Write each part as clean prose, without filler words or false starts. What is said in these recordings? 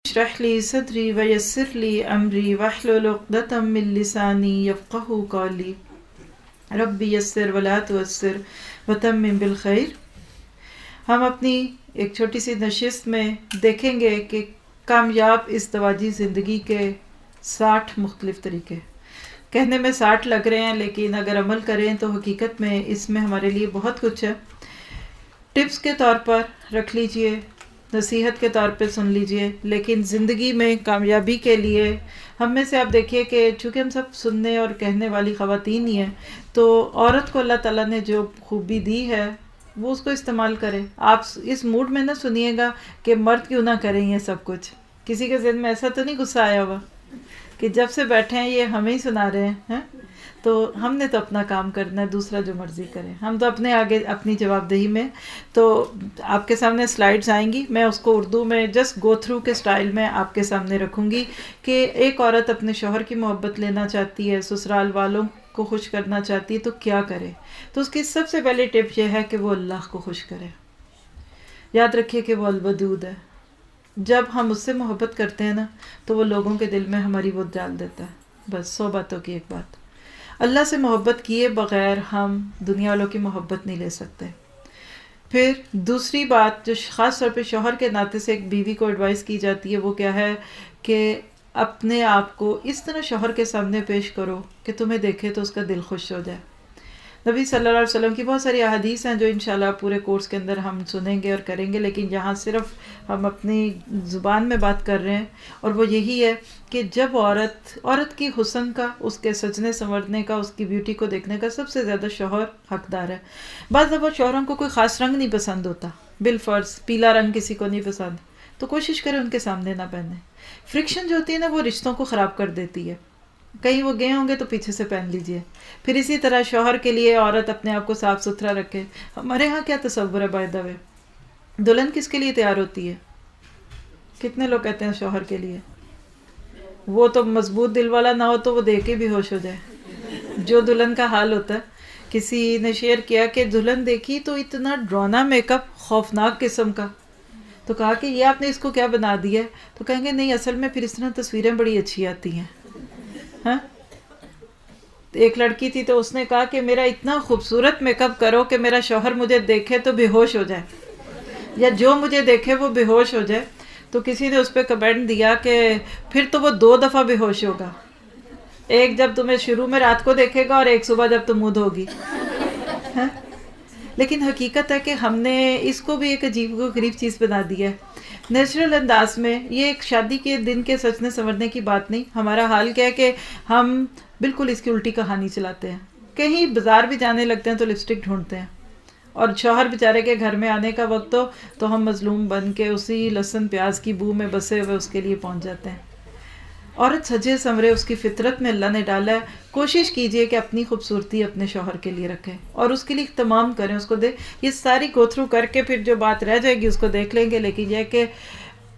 اشرح لی صدری ویسر لی امری واحلل عقدۃ من لسانی یفقہوا قولی رب یسر ولا تعسر وتمم بالخیر۔ ہم اپنی ایک چھوٹی سی نشست میں دیکھیں گے کہ کامیاب ازدواجی زندگی کے 60 مختلف طریقے۔ کہنے میں 60 لگ رہے ہیں لیکن اگر عمل کریں تو حقیقت میں اس میں ہمارے لیے بہت کچھ ہے۔ ٹپس کے طور پر رکھ لیجئے، نصیحت کے طور پہ سن لیجئے، لیکن زندگی میں کامیابی کے لیے ہم میں سے آپ دیکھیے کہ چونکہ ہم سب سننے اور کہنے والی خواتین ہی ہیں، تو عورت کو اللہ تعالیٰ نے جو خوبی دی ہے وہ اس کو استعمال کرے۔ آپ اس موڈ میں نہ سنیے گا کہ مرد کیوں نہ کریں یہ سب کچھ۔ کسی کے ذہن میں ایسا تو نہیں غصہ آیا ہوا کہ جب سے بیٹھے ہیں یہ ہمیں ہی سنا رہے ہیں؟ تو ہم نے تو اپنا کام کرنا ہے، دوسرا جو مرضی کرے، ہم تو اپنے آگے اپنی جواب دہی میں۔ تو آپ کے سامنے سلائیڈز آئیں گی، میں اس کو اردو میں جسٹ گو تھرو کے سٹائل میں آپ کے سامنے رکھوں گی کہ ایک عورت اپنے شوہر کی محبت لینا چاہتی ہے، سسرال والوں کو خوش کرنا چاہتی ہے تو کیا کرے۔ تو اس کی سب سے پہلے ٹپ یہ ہے کہ وہ اللہ کو خوش کرے۔ یاد رکھیے کہ وہ الودود ہے۔ جب ہم اس سے محبت کرتے ہیں نا تو وہ لوگوں کے دل میں ہماری وہ ڈال دیتا ہے۔ بس 100 باتوں کی ایک بات، اللہ سے محبت کیے بغیر ہم دنیا والوں کی محبت نہیں لے سکتے۔ پھر دوسری بات جو خاص طور پہ شوہر کے ناطے سے ایک بیوی کو ایڈوائز کی جاتی ہے وہ کیا ہے کہ اپنے آپ کو اس طرح شوہر کے سامنے پیش کرو کہ تمہیں دیکھے تو اس کا دل خوش ہو جائے۔ نبی صلی اللہ علیہ وسلم کی بہت ساری احادیث ہیں جو انشاءاللہ پورے کورس کے اندر ہم سنیں گے اور کریں گے، لیکن یہاں صرف ہم اپنی زبان میں بات کر رہے ہیں، اور وہ یہی ہے کہ جب عورت کی حسن کا، اس کے سجنے سنورنے کا، اس کی بیوٹی کو دیکھنے کا سب سے زیادہ شوہر حقدار ہے۔ بعض دفعہ شوہروں کو کوئی خاص رنگ نہیں پسند ہوتا، بالفرض پیلا رنگ کسی کو نہیں پسند، تو کوشش کریں ان کے سامنے نہ پہنے۔ فرکشن جو ہوتی ہے نا وہ رشتوں کو خراب کر دیتی ہے۔ کہیں وہ گئے ہوں گے تو پیچھے سے پہن لیجئے۔ پھر اسی طرح شوہر کے لیے عورت اپنے آپ کو صاف ستھرا رکھے۔ ہمارے ہاں کیا تصور ہے بائی دا وے، دلہن کس کے لیے تیار ہوتی ہے؟ کتنے لوگ کہتے ہیں شوہر کے لیے؟ وہ تو مضبوط دل والا نہ ہو تو وہ دیکھ کے بھی ہوش ہو جائے۔ جو دلہن کا حال ہوتا ہے، کسی نے شیئر کیا کہ دلہن دیکھی تو اتنا ڈرانا میک اپ، خوفناک قسم کا، تو کہا کہ یہ آپ نے اس کو کیا بنا دیا ہے؟ تو کہیں گے نہیں اصل میں پھر اس طرح تصویریں بڑی اچھی آتی ہیں۔ ہاں، ایک لڑکی تھی تو اس نے کہا کہ میرا اتنا خوبصورت میک اپ کرو کہ میرا شوہر مجھے دیکھے تو بے ہوش ہو جائے، یا جو مجھے دیکھے وہ بے ہوش ہو جائے۔ تو کسی نے اس پہ کمنٹ دیا کہ پھر تو وہ 2 دفعہ بے ہوش ہوگا، ایک جب تمہیں شروع میں رات کو دیکھے گا اور ایک صبح جب تم منہ دھوگی۔ ہاں؟ لیکن حقیقت ہے کہ ہم نے اس کو بھی ایک عجیب و غریب چیز بنا دیا ہے۔ نیچرل انداز میں یہ ایک شادی کے دن کے سجنے سنورنے کی بات نہیں، ہمارا حال کیا ہے کہ ہم بالکل اس کی الٹی کہانی چلاتے ہیں۔ کہیں بازار بھی جانے لگتے ہیں تو لپسٹک ڈھونڈتے ہیں، اور شوہر بیچارے کے گھر میں آنے کا وقت ہو تو ہم مظلوم بن کے اسی لہسن پیاز کی بو میں بسے ہوئے اس کے لیے پہنچ جاتے ہیں۔ عورت سجے سنورے اس کی فطرت میں اللہ نے ڈالا ہے، کوشش کیجئے کہ اپنی خوبصورتی اپنے شوہر کے لیے رکھیں اور اس کے لیے اہتمام کریں، اس کو دے۔ یہ ساری گو تھرو کر کے پھر جو بات رہ جائے گی اس کو دیکھ لیں گے، لیکن یہ کہ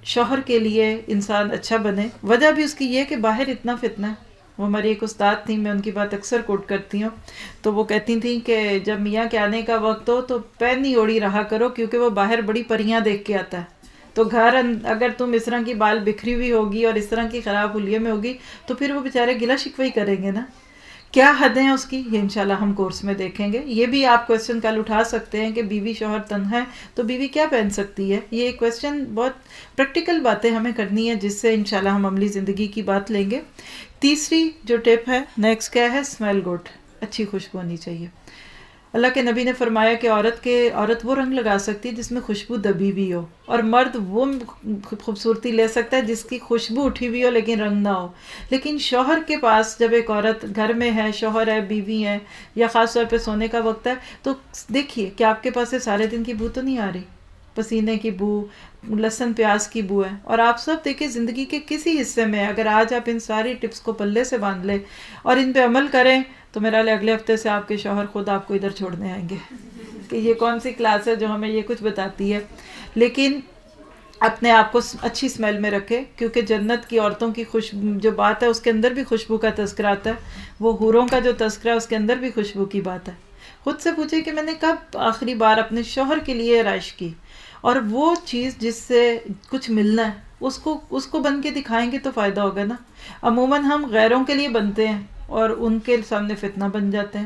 شوہر کے لیے انسان اچھا بنے۔ وجہ بھی اس کی یہ کہ باہر اتنا فتنہ ہے۔ وہ ہماری ایک استاد تھیں، میں ان کی بات اکثر کوٹ کرتی ہوں، تو وہ کہتی تھیں کہ جب میاں کے آنے کا وقت ہو تو پہنی اوڑی رہا کرو، کیونکہ وہ باہر بڑی پریاں دیکھ کے آتا ہے۔ تو گھر اگر تم اس طرح کی بال بکھری ہوئی ہوگی اور اس طرح کی خراب حلیے میں ہوگی تو پھر وہ بیچارے گلہ شکوہ ہی کریں گے نا۔ کیا حدیں ہیں اس کی، یہ انشاءاللہ ہم کورس میں دیکھیں گے۔ یہ بھی آپ کویسچن کل اٹھا سکتے ہیں کہ بیوی شوہر تنہا ہے تو بیوی کیا پہن سکتی ہے۔ یہ کویسچن بہت پریکٹیکل باتیں ہمیں کرنی ہے جس سے انشاءاللہ ہم عملی زندگی کی بات لیں گے۔ تیسری جو ٹپ ہے نیکسٹ کیا ہے، اسمیل گڈ، اچھی خوشبو ہونی چاہیے۔ اللہ کے نبی نے فرمایا کہ عورت وہ رنگ لگا سکتی ہے جس میں خوشبو دبی ہوئی ہو، اور مرد وہ خوبصورتی لے سکتا ہے جس کی خوشبو اٹھی ہوئی ہو لیکن رنگ نہ ہو۔ لیکن شوہر کے پاس جب ایک عورت گھر میں ہے، شوہر ہے، بیوی ہے، یا خاص طور پہ سونے کا وقت ہے، تو دیکھیے کہ آپ کے پاس سے سارے دن کی بو تو نہیں آ رہی، پسینے کی بو، لہسن پیاز کی بو ہے۔ اور آپ سب دیکھیں زندگی کے کسی حصے میں اگر آج آپ ان ساری ٹپس کو پلے سے باندھ لیں اور ان پہ عمل کریں تو میرا اگلے ہفتے سے آپ کے شوہر خود آپ کو ادھر چھوڑنے آئیں گے کہ یہ کون سی کلاس ہے جو ہمیں یہ کچھ بتاتی ہے۔ لیکن اپنے آپ کو اچھی اسمیل میں رکھے، کیونکہ جنت کی عورتوں کی جو بات ہے اس کے اندر بھی خوشبو کا تذکرہ آتا ہے، وہ حوروں کا جو تذکرہ ہے اس کے اندر بھی خوشبو کی بات ہے۔ خود سے پوچھے کہ میں نے کب آخری بار اپنے شوہر کے لیے رائش کی، اور وہ چیز جس سے کچھ ملنا ہے، اس کو بن کے دکھائیں گے تو فائدہ ہوگا نا. عموماً ہم غیروں کے لیے بنتے ہیں اور ان کے سامنے فتنہ بن جاتے ہیں.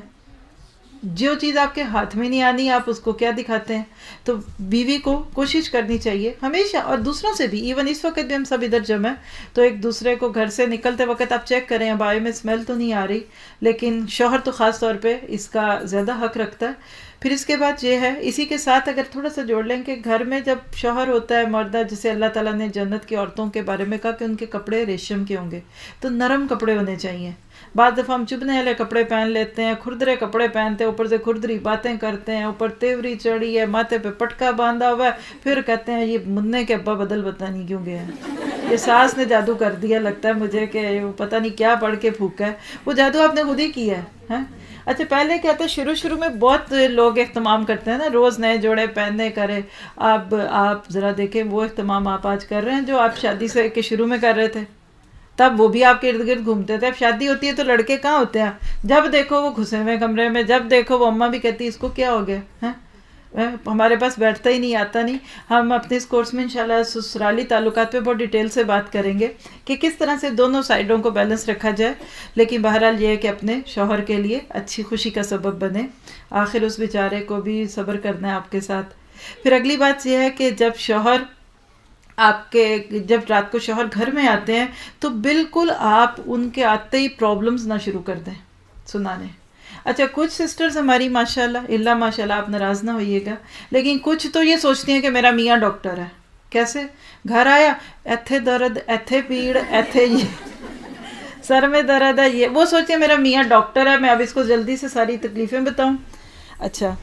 جو چیز آپ کے ہاتھ میں نہیں آنی آپ اس کو کیا دکھاتے ہیں. تو بیوی کو کوشش کرنی چاہیے ہمیشہ، اور دوسروں سے بھی. ایون اس وقت بھی ہم سب ادھر جمع ہیں تو ایک دوسرے کو گھر سے نکلتے وقت آپ چیک کریں ابائے میں اسمیل تو نہیں آ رہی، لیکن شوہر تو خاص طور پہ اس کا زیادہ حق رکھتا ہے. پھر اس کے بعد یہ ہے، اسی کے ساتھ اگر تھوڑا سا جوڑ لیں کہ گھر میں جب شوہر ہوتا ہے مردہ، جسے اللہ تعالیٰ نے جنت کی عورتوں کے بارے میں کہا کہ ان کے کپڑے ریشم کے ہوں گے، تو نرم کپڑے ہونے چاہیے. بعض دفعہ ہم چبھنے والے کپڑے پہن لیتے ہیں، کھردرے کپڑے پہنتے ہیں، اوپر سے کھردری باتیں کرتے ہیں، اوپر تیوری چڑھی ہے، ماتھے پہ پٹکا باندھا ہوا ہے، پھر کہتے ہیں یہ مننے کے ابا بدل پتہ نہیں کیوں گئے ہیں، یہ ساس نے جادو کر دیا لگتا ہے مجھے کہ وہ پتہ نہیں کیا پڑھ کے پھونکا ہے. وہ جادو آپ نے خود ہی کیا ہے. اچھا پہلے کیا تھا، شروع میں بہت لوگ اہتمام کرتے ہیں نا، روز نئے جوڑے پہننے کرے. اب آپ ذرا دیکھیں وہ اہتمام آپ آج کر رہے ہیں جو آپ شادی سے کے شروع میں کر رہے تھے. تب وہ بھی آپ کے ارد گرد گھومتے تھے. اب شادی ہوتی ہے تو لڑکے کہاں ہوتے ہیں، جب دیکھو وہ گھسے ہوئے کمرے میں، جب دیکھو وہ اماں بھی کہتی ہے اس کو کیا ہو گیا، ہمارے پاس بیٹھتا ہی نہیں، آتا نہیں. ہم اپنے اس کورس میں انشاءاللہ سسرالی تعلقات پہ بہت ڈیٹیل سے بات کریں گے کہ کس طرح سے دونوں سائڈوں کو بیلنس رکھا جائے. لیکن بہرحال یہ ہے کہ اپنے شوہر کے لیے اچھی خوشی کا سبب بنے. آخر اس بیچارے کو بھی صبر کرنا ہے آپ کے ساتھ. پھر اگلی بات یہ ہے کہ جب رات کو شوہر گھر میں آتے ہیں تو بالکل آپ ان کے آتے ہی پرابلمز نہ شروع کر دیں سنانے. اچھا کچھ سسٹرز ہماری ماشاءاللہ ماشاءاللہ آپ ناراض نہ ہوئیے گا، لیکن کچھ تو یہ سوچتی ہیں کہ میرا میاں ڈاکٹر ہے. کیسے؟ گھر آیا ایتھے درد، ایتھے پیڑ، ایتھے یہ سر میں درد ہے، یہ وہ سوچیں میرا میاں ڈاکٹر ہے، میں اب اس کو جلدی سے ساری تکلیفیں بتاؤں. اچھا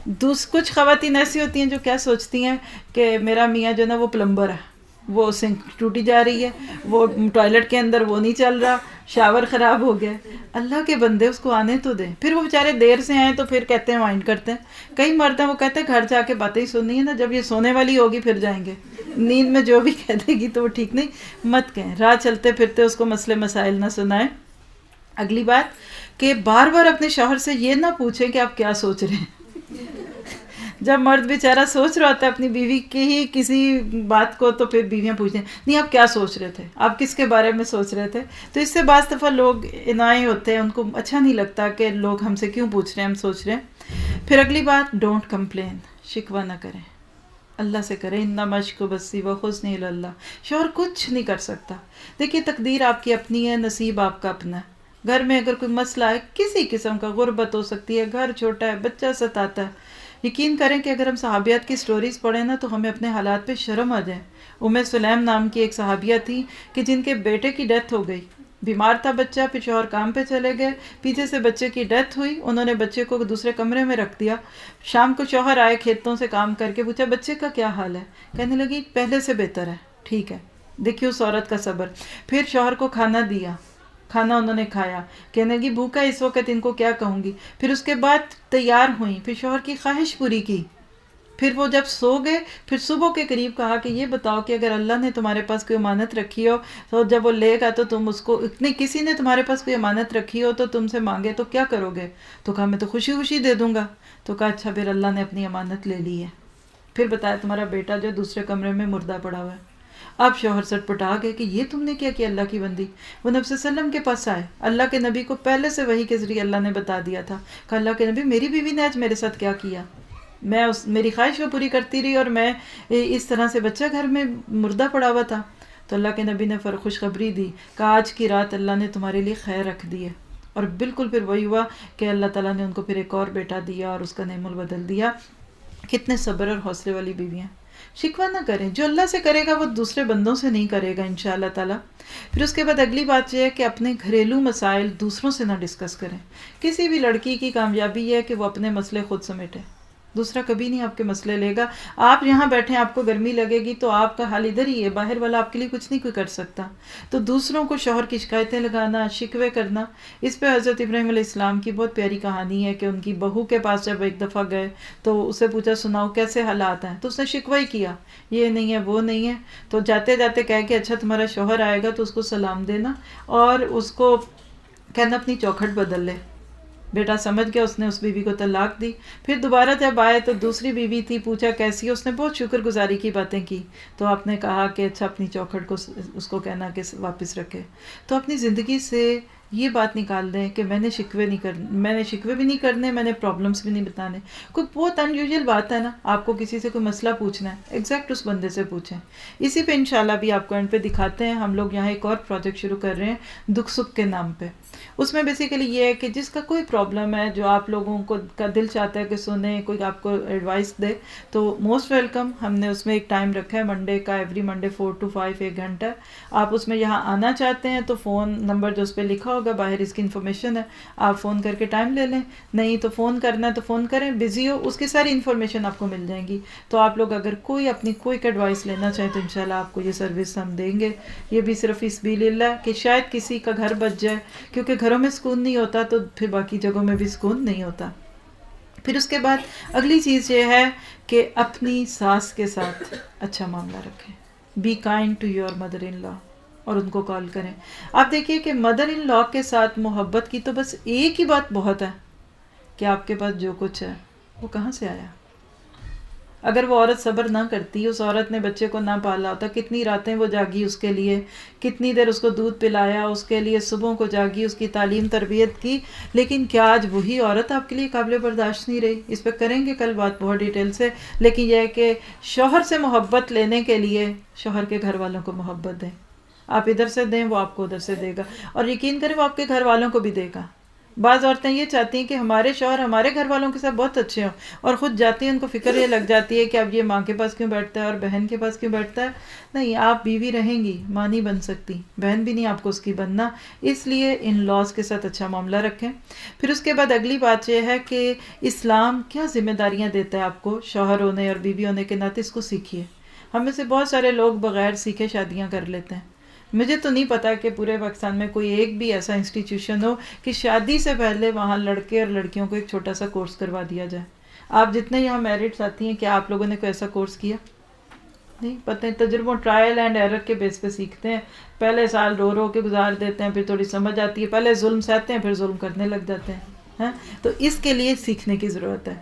کچھ خواتین ایسی ہوتی ہیں جو کیا سوچتی ہیں کہ میرا میاں جو نا وہ پلمبر ہے، وہ سنک ٹوٹی جا رہی ہے، وہ ٹوائلٹ کے اندر وہ نہیں چل رہا، شاور خراب ہو گیا. اللہ کے بندے اس کو آنے تو دیں. پھر وہ بیچارے دیر سے آئیں تو پھر کہتے ہیں مائنڈ کرتے ہیں. کئی مرد ہیں وہ کہتے ہیں گھر جا کے باتیں ہی سننی ہے نا، جب یہ سونے والی ہوگی پھر جائیں گے. نیند میں جو بھی کہہ دے گی تو وہ ٹھیک نہیں، مت کہیں. راہ چلتے پھرتے اس کو مسئلے مسائل نہ سنائیں. اگلی بات کہ بار بار اپنے شوہر سے یہ نہ پوچھیں کہ آپ کیا سوچ رہے ہیں. جب مرد بیچارہ سوچ رہا ہوتا ہے اپنی بیوی کی ہی کسی بات کو تو پھر بیویاں پوچھتے ہیں نہیں آپ کیا سوچ رہے تھے، آپ کس کے بارے میں سوچ رہے تھے. تو اس سے بعض دفعہ لوگ انائے ہوتے ہیں، ان کو اچھا نہیں لگتا کہ لوگ ہم سے کیوں پوچھ رہے ہیں، ہم سوچ رہے ہیں. پھر اگلی بات ڈونٹ کمپلین، شکوہ نہ کریں، اللہ سے کریں. انما اشکو بثی وحزنی الی اللہ. شوہر کچھ نہیں کر سکتا. دیکھیے تقدیر آپ کی اپنی ہے، نصیب آپ کا اپنا ہے. گھر میں اگر کوئی مسئلہ ہے کسی قسم کا، غربت ہو سکتی ہے، گھر چھوٹا ہے، بچہ ستاتا ہے، یقین کریں کہ اگر ہم صحابیات کی سٹوریز پڑھیں نا تو ہمیں اپنے حالات پہ شرم آ جائے. سلیم نام کی ایک صحابیہ تھی کہ جن کے بیٹے کی ڈیتھ ہو گئی، بیمار تھا بچہ، پھر شوہر کام پہ چلے گئے، پیچھے سے بچے کی ڈیتھ ہوئی، انہوں نے بچے کو دوسرے کمرے میں رکھ دیا. شام کو شوہر آئے کھیتوں سے کام کر کے، پوچھا بچے کا کیا حال ہے، کہنے لگی پہلے سے بہتر ہے، ٹھیک ہے. دیکھیے اس عورت کا صبر. پھر شوہر کو کھانا دیا، کھانا انہوں نے کھایا، کہنے لگی بھوکا اس وقت ان کو کیا کہوں گی. پھر اس کے بعد تیار ہوئیں، پھر شوہر کی خواہش پوری کی. پھر وہ جب سو گئے پھر صبح کے قریب کہا کہ یہ بتاؤ کہ اگر اللہ نے تمہارے پاس کوئی امانت رکھی ہو تو جب وہ لے گا تو تم اس کو، کسی نے تمہارے پاس کوئی امانت رکھی ہو تو تم سے مانگے تو کیا کرو گے. تو کہا میں تو خوشی خوشی دے دوں گا. تو کہا اچھا پھر اللہ نے اپنی امانت لے لی ہے. پھر بتایا تمہارا بیٹا جو دوسرے کمرے میں مردہ پڑا ہوا ہے. اب شوہر سٹ پٹا گئے کہ یہ تم نے کیا کیا اللہ کی بندی. وہ نبی صلی اللہ علیہ وسلم کے پاس آئے، اللہ کے نبی کو پہلے سے وحی کے ذریعے اللہ نے بتا دیا تھا کہ اللہ کے نبی میری بیوی نے آج میرے ساتھ کیا کیا، میں میری خواہش وہ پوری کرتی رہی اور میں اس طرح سے بچہ گھر میں مردہ پڑا ہوا تھا. تو اللہ کے نبی نے خوشخبری دی کہ آج کی رات اللہ نے تمہارے لیے خیر رکھ دی ہے. اور بالکل پھر وہی ہوا کہ اللہ تعالیٰ نے ان کو پھر ایک اور بیٹا دیا اور اس کا نعم بدل دیا. کتنے صبر اور حوصلے والی بیویاں. شکوہ نہ کریں، جو اللہ سے کرے گا وہ دوسرے بندوں سے نہیں کرے گا انشاءاللہ تعالیٰ. پھر اس کے بعد اگلی بات یہ ہے کہ اپنے گھریلو مسائل دوسروں سے نہ ڈسکس کریں. کسی بھی لڑکی کی کامیابی ہے کہ وہ اپنے مسئلے خود سمیٹے، دوسرا کبھی نہیں آپ کے مسئلے لے گا. آپ یہاں بیٹھیں آپ کو گرمی لگے گی تو آپ کا حال ادھر ہی ہے، باہر والا آپ کے لیے کچھ نہیں کوئی کر سکتا. تو دوسروں کو شوہر کی شکایتیں لگانا، شکوے کرنا، اس پہ حضرت ابراہیم علیہ السلام کی بہت پیاری کہانی ہے کہ ان کی بہو کے پاس جب ایک دفعہ گئے تو اسے پوچھا سناؤ کیسے حالات ہیں، تو اس نے شکوہ ہی کیا یہ نہیں ہے وہ نہیں ہے. تو جاتے جاتے کہہ کہ اچھا تمہارا شوہر آئے گا تو اس کو سلام دینا اور اس کو کہنا اپنی چوکھٹ بدل لے. بیٹا سمجھ گیا، اس نے اس بیوی کو طلاق دی. پھر دوبارہ جب آئے تو دوسری بیوی تھی، پوچھا کیسی ہے، اس نے بہت شکر گزاری کی باتیں کی. تو آپ نے کہا کہ اچھا اپنی چوکھٹ کو اس کو کہنا کہ واپس رکھے. تو اپنی زندگی سے یہ بات نکال دیں کہ میں نے شکوے بھی نہیں کرنے، میں نے پرابلمس بھی نہیں بتانے. کوئی بہت انیوژل بات ہے نا، آپ کو کسی سے کوئی مسئلہ پوچھنا ہے، ایگزیکٹ اس بندے سے پوچھیں. اسی پہ انشاءاللہ بھی آپ کو اینڈ پہ دکھاتے ہیں. ہم لوگ یہاں ایک اور پروجیکٹ شروع کر رہے ہیں دکھ سکھ کے نام پہ. اس میں بیسیکلی یہ ہے کہ جس کا کوئی پرابلم ہے، جو آپ لوگوں کو کا دل چاہتا ہے کہ سنیں، کوئی آپ کو ایڈوائس دے، تو موسٹ ویلکم. ہم نے اس میں ایک ٹائم رکھا ہے منڈے کا، ایوری منڈے 4 to 5 1 گھنٹہ. آپ اس میں یہاں آنا چاہتے ہیں تو فون نمبر جو اس پہ لکھا ہوگا باہر، اس کی انفارمیشن ہے، آپ فون کر کے ٹائم لے لیں. نہیں تو فون کرنا ہے تو فون کریں، بزی ہو اس کی ساری انفارمیشن آپ کو مل جائیں گی. تو آپ لوگ اگر کوئی اپنی کوئک ایڈوائس لینا چاہیں تو انشاءاللہ آپ کو یہ سروس ہم دیں گے. یہ بھی صرف اس سبیل اللہ کہ شاید کسی کا گھر بچ جائے، کیونکہ گھروں میں سکون نہیں ہوتا تو پھر باقی جگہوں میں بھی سکون نہیں ہوتا. پھر اس کے بعد اگلی چیز یہ ہے کہ اپنی ساس کے ساتھ اچھا معاملہ رکھیں. Be kind to your mother in law, اور ان کو کال کریں. آپ دیکھیے کہ مدر ان لا کے ساتھ محبت کی تو بس ایک ہی بات بہت ہے کہ آپ کے پاس جو کچھ ہے وہ کہاں سے آیا. اگر وہ عورت صبر نہ کرتی، اس عورت نے بچے کو نہ پالا ہوتا، کتنی راتیں وہ جاگی اس کے لیے، کتنی دیر اس کو دودھ پلایا اس کے لیے، صبحوں کو جاگی اس کی تعلیم تربیت کی. لیکن کیا آج وہی عورت آپ کے لیے قابل برداشت نہیں رہی؟ اس پہ کریں گے کل بات بہت ڈیٹیل سے. لیکن یہ ہے کہ شوہر سے محبت لینے کے لیے شوہر کے گھر والوں کو محبت دیں. آپ ادھر سے دیں، وہ آپ کو ادھر سے دے گا، اور یقین کریں وہ آپ کے گھر والوں کو بھی دے گا. بعض عورتیں یہ چاہتی ہیں کہ ہمارے شوہر ہمارے گھر والوں کے ساتھ بہت اچھے ہوں، اور خود جاتی ہیں ان کو فکر یہ لگ جاتی ہے کہ اب یہ ماں کے پاس کیوں بیٹھتا ہے اور بہن کے پاس کیوں بیٹھتا ہے. نہیں، آپ بیوی رہیں گی، ماں نہیں بن سکتی، بہن بھی نہیں آپ کو اس کی بننا. اس لیے ان لاز کے ساتھ اچھا معاملہ رکھیں. پھر اس کے بعد اگلی بات یہ ہے کہ اسلام کیا ذمہ داریاں دیتا ہے آپ کو شوہر ہونے اور بیوی ہونے کے ناطے، اس کو سیکھیے. ہم میں سے بہت سارے لوگ بغیر سیکھے شادیاں کر لیتے ہیں. مجھے تو نہیں پتا کہ پورے پاکستان میں کوئی ایک بھی ایسا انسٹیٹیوشن ہو کہ شادی سے پہلے وہاں لڑکے اور لڑکیوں کو ایک چھوٹا سا کورس کروا دیا جائے. آپ جتنے یہاں میرٹس آتی ہیں، کیا آپ لوگوں نے کوئی ایسا کورس کیا؟ نہیں. پتہ ہے تجربوں ٹرائل اینڈ ایرر کے بیس پہ سیکھتے ہیں. پہلے سال رو رو کے گزار دیتے ہیں، پھر تھوڑی سمجھ آتی ہے، پہلے ظلم سہتے ہیں پھر ظلم کرنے لگ جاتے ہیں. تو اس کے لیے سیکھنے کی ضرورت ہے.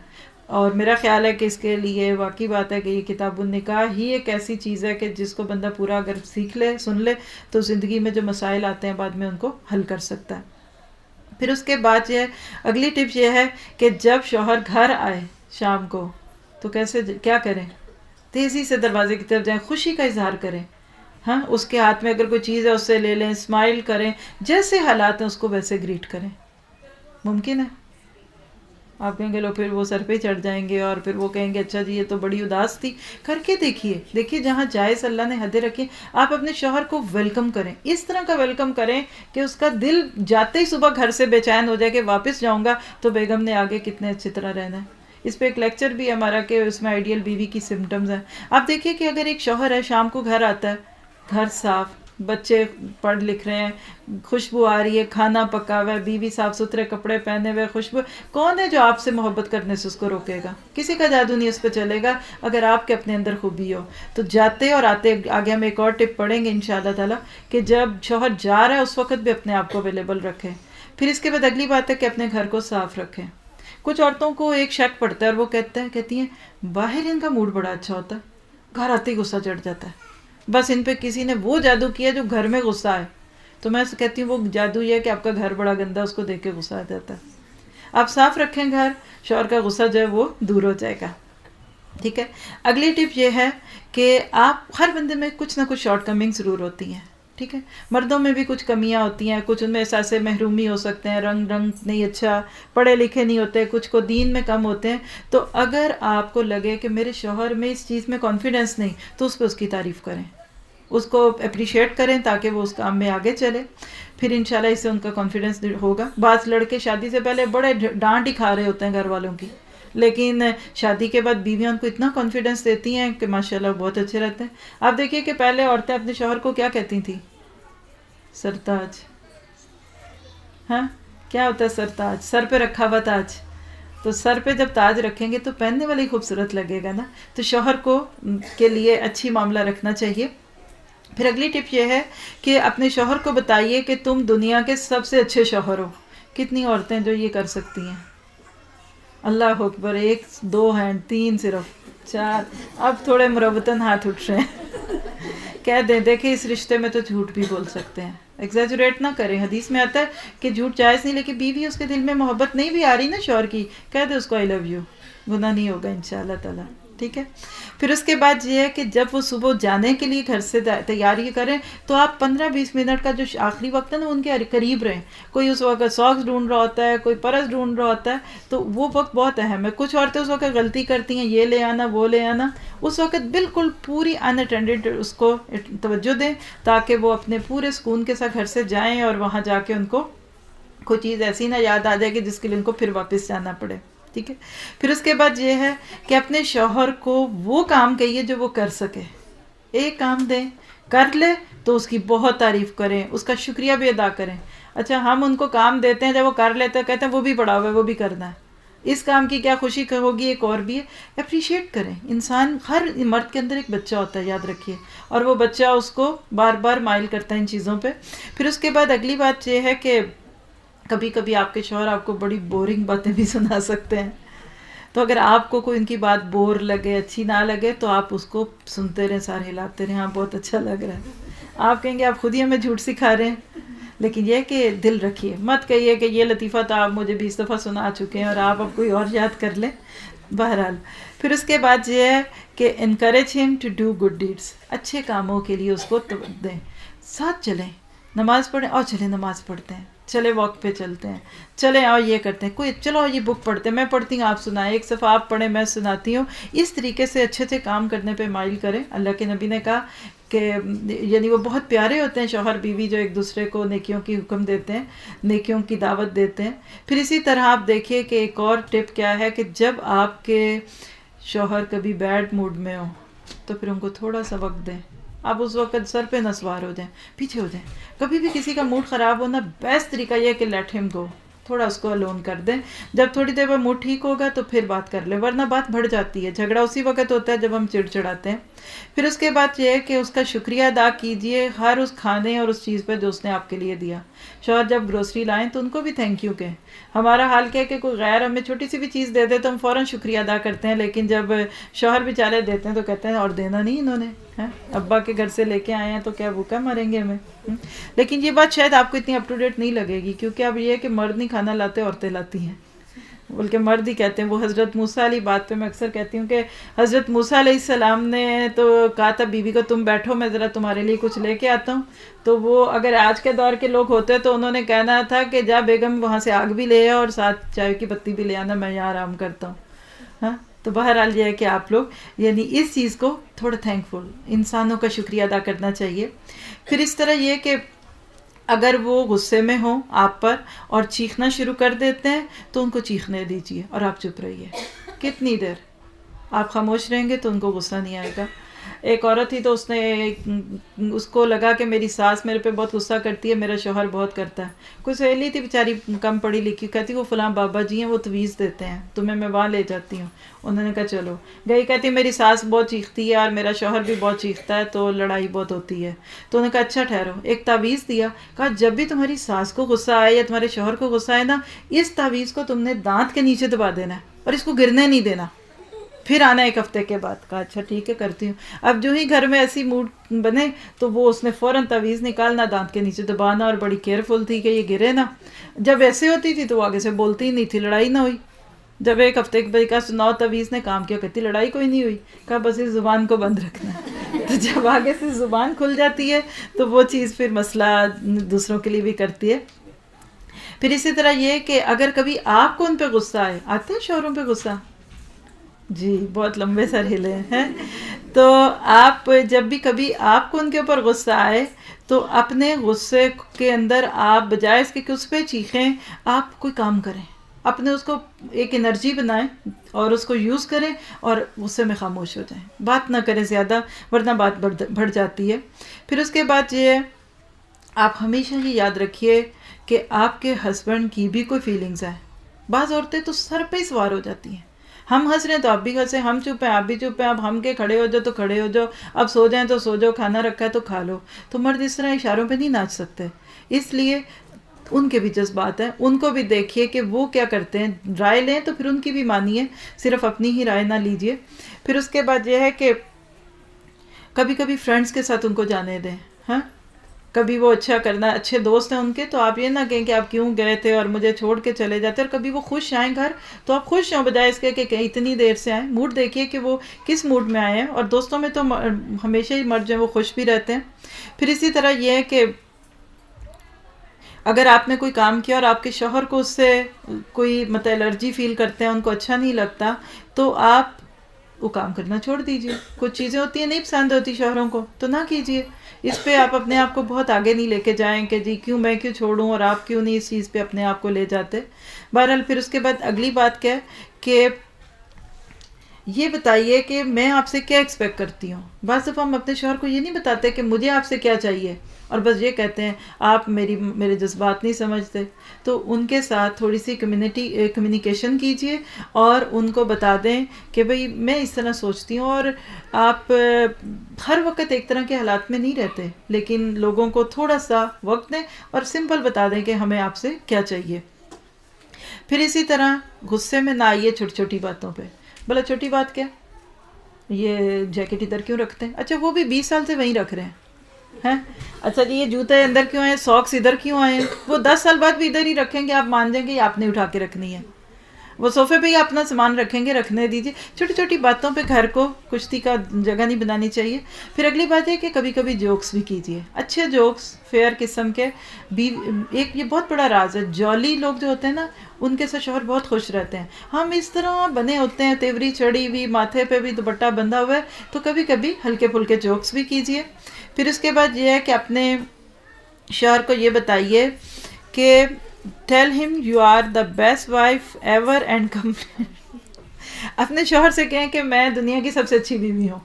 اور میرا خیال ہے کہ اس کے لیے واقعی بات ہے کہ یہ کتاب النکاح ہی ایک ایسی چیز ہے کہ جس کو بندہ پورا اگر سیکھ لے، سن لے، تو زندگی میں جو مسائل آتے ہیں بعد میں ان کو حل کر سکتا ہے. پھر اس کے بعد اگلی ٹپ یہ ہے کہ جب شوہر گھر آئے شام کو تو کیا کریں؟ تیزی سے دروازے کی طرف جائیں، خوشی کا اظہار کریں. اس کے ہاتھ میں اگر کوئی چیز ہے اس سے لے لیں، اسمائل کریں، جیسے حالات ہیں اس کو ویسے گریٹ کریں. ممکن ہے؟ آپ کہیں گے لو پھر وہ سر پہ چڑھ جائیں گے اور پھر وہ کہیں گے اچھا جی یہ تو بڑی اداس تھی. کر کے دیکھیے جہاں جائز اللہ نے حدیں رکھی. آپ اپنے شوہر کو ویلکم کریں، اس طرح کا ویلکم کریں کہ اس کا دل جاتے ہی صبح گھر سے بے چین ہو جائے کہ واپس جاؤں گا تو بیگم نے آگے کتنے اچھی طرح رہنا ہے. اس پہ ایک لیکچر بھی ہمارا کہ اس میں آئیڈیل بیوی کی سمٹمز ہیں. آپ دیکھیے کہ اگر ایک شوہر ہے شام کو گھر آتا ہے، گھر صاف، بچے پڑھ لکھ رہے ہیں، خوشبو آ رہی ہے، کھانا پکا ہوا ہے، بیوی صاف ستھرے کپڑے پہنے ہوئے، خوشبو، کون ہے جو آپ سے محبت کرنے سے اس کو روکے گا؟ کسی کا جادو نہیں اس پہ چلے گا اگر آپ کے اپنے اندر خوبی ہو. تو جاتے اور آتے آگے ہم ایک اور ٹپ پڑھیں گے انشاءاللہ تعالیٰ کہ جب شوہر جا رہا ہے اس وقت بھی اپنے آپ کو اویلیبل رکھیں. پھر اس کے بعد اگلی بات ہے کہ اپنے گھر کو صاف رکھیں. کچھ عورتوں کو ایک شک پڑتا ہے اور وہ کہتی ہیں باہر ان کا موڈ بڑا اچھا ہوتا ہے، گھر آتے ہی غصہ چڑھ جاتا ہے. بس ان پہ کسی نے وہ جادو کیا جو گھر میں غصہ ہے. تو میں کہتی ہوں وہ جادو یہ ہے کہ آپ کا گھر بڑا گندا، اس کو دیکھ کے غصہ آ جاتا ہے. آپ صاف رکھیں گھر، شوہر کا غصہ جو ہے وہ دور ہو جائے گا. ٹھیک ہے. اگلی ٹپ یہ ہے کہ آپ ہر بندے میں کچھ نہ کچھ شارٹ کمنگ ضرور ہوتی ہیں. ٹھیک ہے. مردوں میں بھی کچھ کمیاں ہوتی ہیں، کچھ ان میں احساس محرومی ہو سکتے ہیں، رنگ نہیں اچھا، پڑھے لکھے نہیں ہوتے، کچھ کو دین میں کم ہوتے ہیں. تو اگر آپ کو لگے کہ میرے شوہر میں اس چیز میں کانفیڈنس نہیں، تو اس پہ اس کی تعریف کریں، اس کو اپریشیٹ کریں تاکہ وہ اس کام میں آگے چلے. پھر انشاءاللہ اس سے ان کا کانفیڈنس ہوگا. بعض لڑکے شادی سے پہلے بڑے ڈانٹ ہی کھا رہے ہوتے ہیں گھر والوں کی، لیکن شادی کے بعد بیویاں ان کو اتنا کانفیڈنس دیتی ہیں کہ ماشاءاللہ بہت اچھے رہتے ہیں. آپ دیکھیے کہ پہلے عورتیں اپنے شوہر کو کیا کہتی تھیں؟ سرتاج. کیا ہوتا ہے سرتاج؟ سر پہ رکھا ہوا تاج. تو سر پہ جب تاج رکھیں گے تو پہننے والی خوبصورت لگے گا نا. تو شوہر کو کے لیے اچھی معاملہ رکھنا چاہیے. پھر اگلی ٹپ یہ ہے کہ اپنے شوہر کو بتائیے کہ تم دنیا کے سب سے اچھے شوہر ہو. کتنی عورتیں جو یہ کر سکتی ہیں؟ اللہ اکبر، 1 2 ہینڈ 3 صرف 4، اب تھوڑے مروتاً ہاتھ اٹھ رہے ہیں کہہ دیں دیکھیں اس رشتے میں تو جھوٹ بھی بول سکتے ہیں، ایگزیجریٹ نہ کریں. حدیث میں آتا ہے کہ جھوٹ جائز نہیں، لیکن بیوی اس کے دل میں محبت نہیں بھی آ رہی نا شوہر کی، کہہ دے اس کو آئی لو یو، گناہ نہیں ہوگا انشاءاللہ تعالیٰ. ٹھیک ہے. پھر اس کے بعد یہ ہے کہ جب وہ صبح جانے کے لیے گھر سے تیاری کریں تو آپ 15-20 منٹ کا جو آخری وقت ہے نا ان کے قریب رہیں. کوئی اس وقت ساکس ڈھونڈ رہا ہوتا ہے، کوئی پرس ڈھونڈ رہا ہوتا ہے، تو وہ وقت بہت اہم ہے. کچھ عورتیں اس وقت غلطی کرتی ہیں، یہ لے آنا وہ لے آنا، اس وقت بالکل پوری ان اٹینڈڈ اس کو توجہ دیں تاکہ وہ اپنے پورے سکون کے ساتھ گھر سے جائیں اور وہاں جا کے ان کو کوئی چیز ایسی نہ یاد آ جائے کہ جس کے لیے ان کو پھر واپس جانا پڑے. ٹھیک ہے. پھر اس کے بعد یہ ہے کہ اپنے شوہر کو وہ کام کہیے جو وہ کر سکے. ایک کام دیں کر لے تو اس کی بہت تعریف کریں، اس کا شکریہ بھی ادا کریں. اچھا ہم ان کو کام دیتے ہیں، جب وہ کر لیتے ہیں کہتے ہیں وہ بھی پڑا ہوا ہے وہ بھی کرنا ہے، اس کام کی کیا خوشی ہوگی. ایک اور بھی ہے، اپریشیٹ کریں. انسان، ہر مرد کے اندر ایک بچہ ہوتا ہے، یاد رکھیے، اور وہ بچہ اس کو بار بار مائل کرتا ہے ان چیزوں پہ. پھر اس کے بعد اگلی بات یہ ہے کہ کبھی کبھی آپ کے شوہر آپ کو بڑی بورنگ باتیں بھی سنا سکتے ہیں، تو اگر آپ کو کوئی ان کی بات بور لگے، اچھی نہ لگے، تو آپ اس کو سنتے رہیں، سارے ہلاتے رہیں، ہاں بہت اچھا لگ رہا ہے. آپ کہیں گے آپ خود ہی ہمیں جھوٹ سکھا رہے ہیں. لیکن یہ کہ دل رکھیے، مت کہیے کہ یہ لطیفہ تو آپ مجھے 20 دفعہ سنا چکے ہیں اور آپ اب کوئی اور یاد کر لیں. بہرحال پھر اس کے بعد یہ ہے کہ انکریج ہم ٹو ڈو گڈ ڈیڈس، اچھے کاموں کے لیے اس کو دیں. ساتھ چلیں، نماز پڑھیں، اور چلیں نماز پڑھتے ہیں، چلے واک پہ چلتے ہیں، چلیں اور یہ کرتے ہیں، کوئی چلو یہ بک پڑھتے ہیں، میں پڑھتی ہوں آپ سنائیں، ایک صفحہ آپ پڑھیں میں سناتی ہوں. اس طریقے سے اچھے اچھے کام کرنے پہ مائل کریں. اللہ کے نبی نے کہا کہ یعنی وہ بہت پیارے ہوتے ہیں شوہر بیوی جو ایک دوسرے کو نیکیوں کی حکم دیتے ہیں، نیکیوں کی دعوت دیتے ہیں. پھر اسی طرح آپ دیکھیے کہ ایک اور ٹپ کیا ہے کہ جب آپ کے شوہر کبھی بیڈ موڈ میں ہوں تو پھر ان کو تھوڑا سا وقت دیں. آپ اس وقت سر پہ نہ سوار ہو جائیں، پیچھے ہو جائیں. کبھی بھی کسی کا موڈ خراب ہونا بیسٹ طریقہ یہ ہے کہ لیٹ ہم گو، تھوڑا اس کو الون کر دیں. جب تھوڑی دیر بعد موڈ ٹھیک ہوگا تو پھر بات کر لیں، ورنہ بات بڑھ جاتی ہے. جھگڑا اسی وقت ہوتا ہے جب ہم چڑچڑاتے ہیں. پھر اس کے بعد یہ ہے کہ اس کا شکریہ ادا کیجئے ہر اس کھانے اور اس چیز پہ جو اس نے آپ کے لیے دیا. شوہر جب گروسری لائیں تو ان کو بھی تھینک یو کہیں. ہمارا حال کیا ہے کہ کوئی غیر ہمیں چھوٹی سی بھی چیز دے دے تو ہم فوراً شکریہ ادا کرتے ہیں، لیکن جب شوہر بیچارے دیتے ہیں تو کہتے ہیں اور دینا نہیں انہوں نے، ابا کے گھر سے لے کے آئے ہیں تو کیا بھوکا مریں گے ہمیں. لیکن یہ بات شاید آپ کو اتنی اپ ٹو ڈیٹ نہیں لگے گی، کیونکہ اب یہ ہے کہ مرد نہیں کھانا لاتے، عورتیں لاتی ہیں، بلکہ مرد ہی کہتے ہیں. وہ حضرت موسیٰ علیہ بات پہ میں اکثر کہتی ہوں کہ حضرت موسیٰ علیہ السلام نے تو کہا تھا بیوی کو تم بیٹھو میں ذرا تمہارے لیے کچھ لے کے آتا ہوں، تو وہ اگر آج کے دور کے لوگ ہوتے تو انہوں نے کہنا تھا کہ جا بیگم وہاں سے آگ بھی لے آ اور ساتھ چائے کی پتی بھی لے آنا، میں یہاں آرام کرتا ہوں. ہاں تو بہرحال یہ ہے کہ آپ لوگ یعنی اس چیز کو تھوڑا تھینکفل، انسانوں کا شکریہ ادا کرنا چاہیے. پھر اس طرح یہ کہ اگر وہ غصے میں ہوں آپ پر اور چیخنا شروع کر دیتے ہیں تو ان کو چیخنے دیجیے اور آپ چپ رہیے. کتنی دیر آپ خاموش رہیں گے تو ان کو غصہ نہیں آئے گا. ایک عورت تھی تو اس کو لگا کہ میری ساس میرے پہ بہت غصہ کرتی ہے، میرا شوہر بہت کرتا ہے. کوئی سہیلی تھی بیچاری کم پڑھی لکھی، کہتی وہ فلاں بابا جی ہیں وہ تویز دیتے ہیں، تمہیں میں وہاں لے جاتی ہوں. انہوں نے کہا چلو گئی. کہتی میری ساس بہت چیختی ہے اور میرا شوہر بھی بہت چیختا ہے تو لڑائی بہت ہوتی ہے. تو انہوں نے کہا اچھا ٹھہرو، ایک تعویذ دیا. کہا جب بھی تمہاری ساس کو غصہ آئے یا تمہارے شوہر کو غصہ آئے نا، اس تعویذ کو تم نے دانت کے نیچے دبا دینا ہے اور اس کو گرنے نہیں دینا، پھر آنا 1 ہفتے کے بعد. کہا اچھا ٹھیک ہے کرتی ہوں. اب جو ہی گھر میں ایسی موڈ بنے تو وہ اس نے فوراً تعویذ نکالنا، دانت کے نیچے دبانا، اور بڑی کیئرفل تھی کہ یہ گرے نا. جب ایسے ہوتی تھی تو وہ آگے سے بولتی ہی نہیں تھی، لڑائی نہ ہوئی. جب 1 ہفتے کے بعد کہا سناؤ تعویذ نے کام کیا، کہتی لڑائی کوئی نہیں ہوئی. کہا بس اس زبان کو بند رکھنا. تو جب آگے سے زبان کھل جاتی ہے تو وہ چیز پھر مسئلہ دوسروں کے لیے بھی کرتی ہے. پھر اسی طرح یہ کہ اگر کبھی آپ کو ان پہ غصہ آئے، آتے ہیں شوہروں پہ غصہ؟ جی بہت لمبے سر ہلے ہیں. تو آپ جب بھی کبھی آپ کو ان کے اوپر غصہ آئے تو اپنے غصے کے اندر آپ بجائے اس کے کہ اس پہ چیخیں، آپ کوئی کام کریں، اپنے اس کو ایک انرجی بنائیں اور اس کو یوز کریں اور غصے میں خاموش ہو جائیں. بات نہ کریں زیادہ ورنہ بات بڑھ جاتی ہے. پھر اس کے بعد یہ ہے آپ ہمیشہ یہ یاد رکھیے کہ آپ کے ہسبینڈ کی بھی کوئی فیلنگز ہیں. بعض عورتیں تو سر پہ ہی سوار ہو جاتی ہیں، ہم ہنس رہے ہیں تو آپ بھی ہنسیں، ہم چپ ہیں آپ بھی چپ ہیں، اب ہم کے کھڑے ہو جاؤ تو کھڑے ہو جاؤ، اب سو جائیں تو سو جاؤ، کھانا رکھا ہے تو کھا لو. تو مرد اس طرح اشاروں پہ نہیں ناچ سکتے. اس لیے ان کے بھی جذبات ہیں، ان کو بھی دیکھیے کہ وہ کیا کرتے ہیں، رائے لیں تو پھر ان کی بھی مانیے، صرف اپنی ہی رائے نہ لیجیے۔ پھر اس کے بعد یہ ہے کہ کبھی کبھی فرینڈس کے ساتھ ان کو جانے دیں، ہاں کبھی وہ اچھا کرنا، اچھے دوست ہیں ان کے، تو آپ یہ نہ کہیں کہ آپ کیوں گئے تھے اور مجھے چھوڑ کے چلے جاتے، اور کبھی وہ خوش آئیں گھر تو آپ خوش ہوں بجائے اس کے کہ اتنی دیر سے آئیں۔ موڈ دیکھیے کہ وہ کس موڈ میں آئے ہیں، اور دوستوں میں تو ہمیشہ ہی مرد جو ہیں وہ خوش بھی رہتے ہیں۔ پھر اسی طرح یہ ہے کہ اگر آپ نے کوئی کام کیا اور آپ کے شوہر کو اس سے کوئی مطلب الرجی فیل کرتے ہیں، ان کو اچھا نہیں لگتا، تو آپ وہ کام کرنا چھوڑ دیجئے۔ کچھ چیزیں ہوتی ہیں نہیں پسند ہوتی شوہروں کو تو نہ کیجئے، اس پہ آپ اپنے آپ کو بہت آگے نہیں لے کے جائیں کہ جی کیوں میں کیوں چھوڑوں اور آپ کیوں نہیں اس چیز پہ اپنے آپ کو لے جاتے۔ بہرحال پھر اس کے بعد اگلی بات کیا ہے کہ یہ بتائیے کہ میں آپ سے کیا ایکسپیکٹ کرتی ہوں۔ بعض دفعہ ہم اپنے شوہر کو یہ نہیں بتاتے کہ مجھے آپ سے کیا چاہیے، اور بس یہ کہتے ہیں آپ میرے جذبات نہیں سمجھتے۔ تو ان کے ساتھ تھوڑی سی کمیونیکیشن کیجئے اور ان کو بتا دیں کہ بھئی میں اس طرح سوچتی ہوں، اور آپ ہر وقت ایک طرح کے حالات میں نہیں رہتے، لیکن لوگوں کو تھوڑا سا وقت دیں اور سمپل بتا دیں کہ ہمیں آپ سے کیا چاہیے۔ پھر اسی طرح غصے میں نہ آئیے چھوٹی چھوٹی باتوں پہ۔ بلا چھوٹی بات کیا، یہ جیکٹ ادھر کیوں رکھتے ہیں؟ اچھا وہ بھی 20 سال سے وہیں رکھ رہے ہیں۔ اچھا جی یہ جوتے اندر کیوں آئے، ساکس ادھر کیوں آئے ہیں؟ وہ 10 سال بعد بھی ادھر ہی رکھیں گے، آپ مان جائیں گے یہ آپ نے اٹھا کے رکھنی ہے۔ وہ صوفے پہ ہی اپنا سامان رکھیں گے، رکھنے دیجیے۔ چھوٹی چھوٹی باتوں پہ گھر کو کشتی کا جگہ نہیں بنانی چاہیے۔ پھر اگلی بات ہے کہ کبھی کبھی جوکس بھی کیجیے، اچھے جوکس، فیئر قسم کے۔ ایک یہ بہت بڑا راز ہے، جولی لوگ جو ہوتے ہیں نا ان کے ساتھ شوہر بہت خوش رہتے ہیں۔ ہم اس طرح بنے ہوتے ہیں، تیوری چڑھی ہوئی، ماتھے پہ بھی دوپٹہ بندھا ہوا ہے، تو کبھی کبھی ہلکے پھلکے جوکس بھی کیجیے۔ پھر اس کے بعد یہ ہے کہ اپنے شوہر کو یہ بتائیے کہ tell him you are the best wife ever and اپنے شوہر سے کہیں کہ میں دنیا کی سب سے اچھی بیوی ہوں۔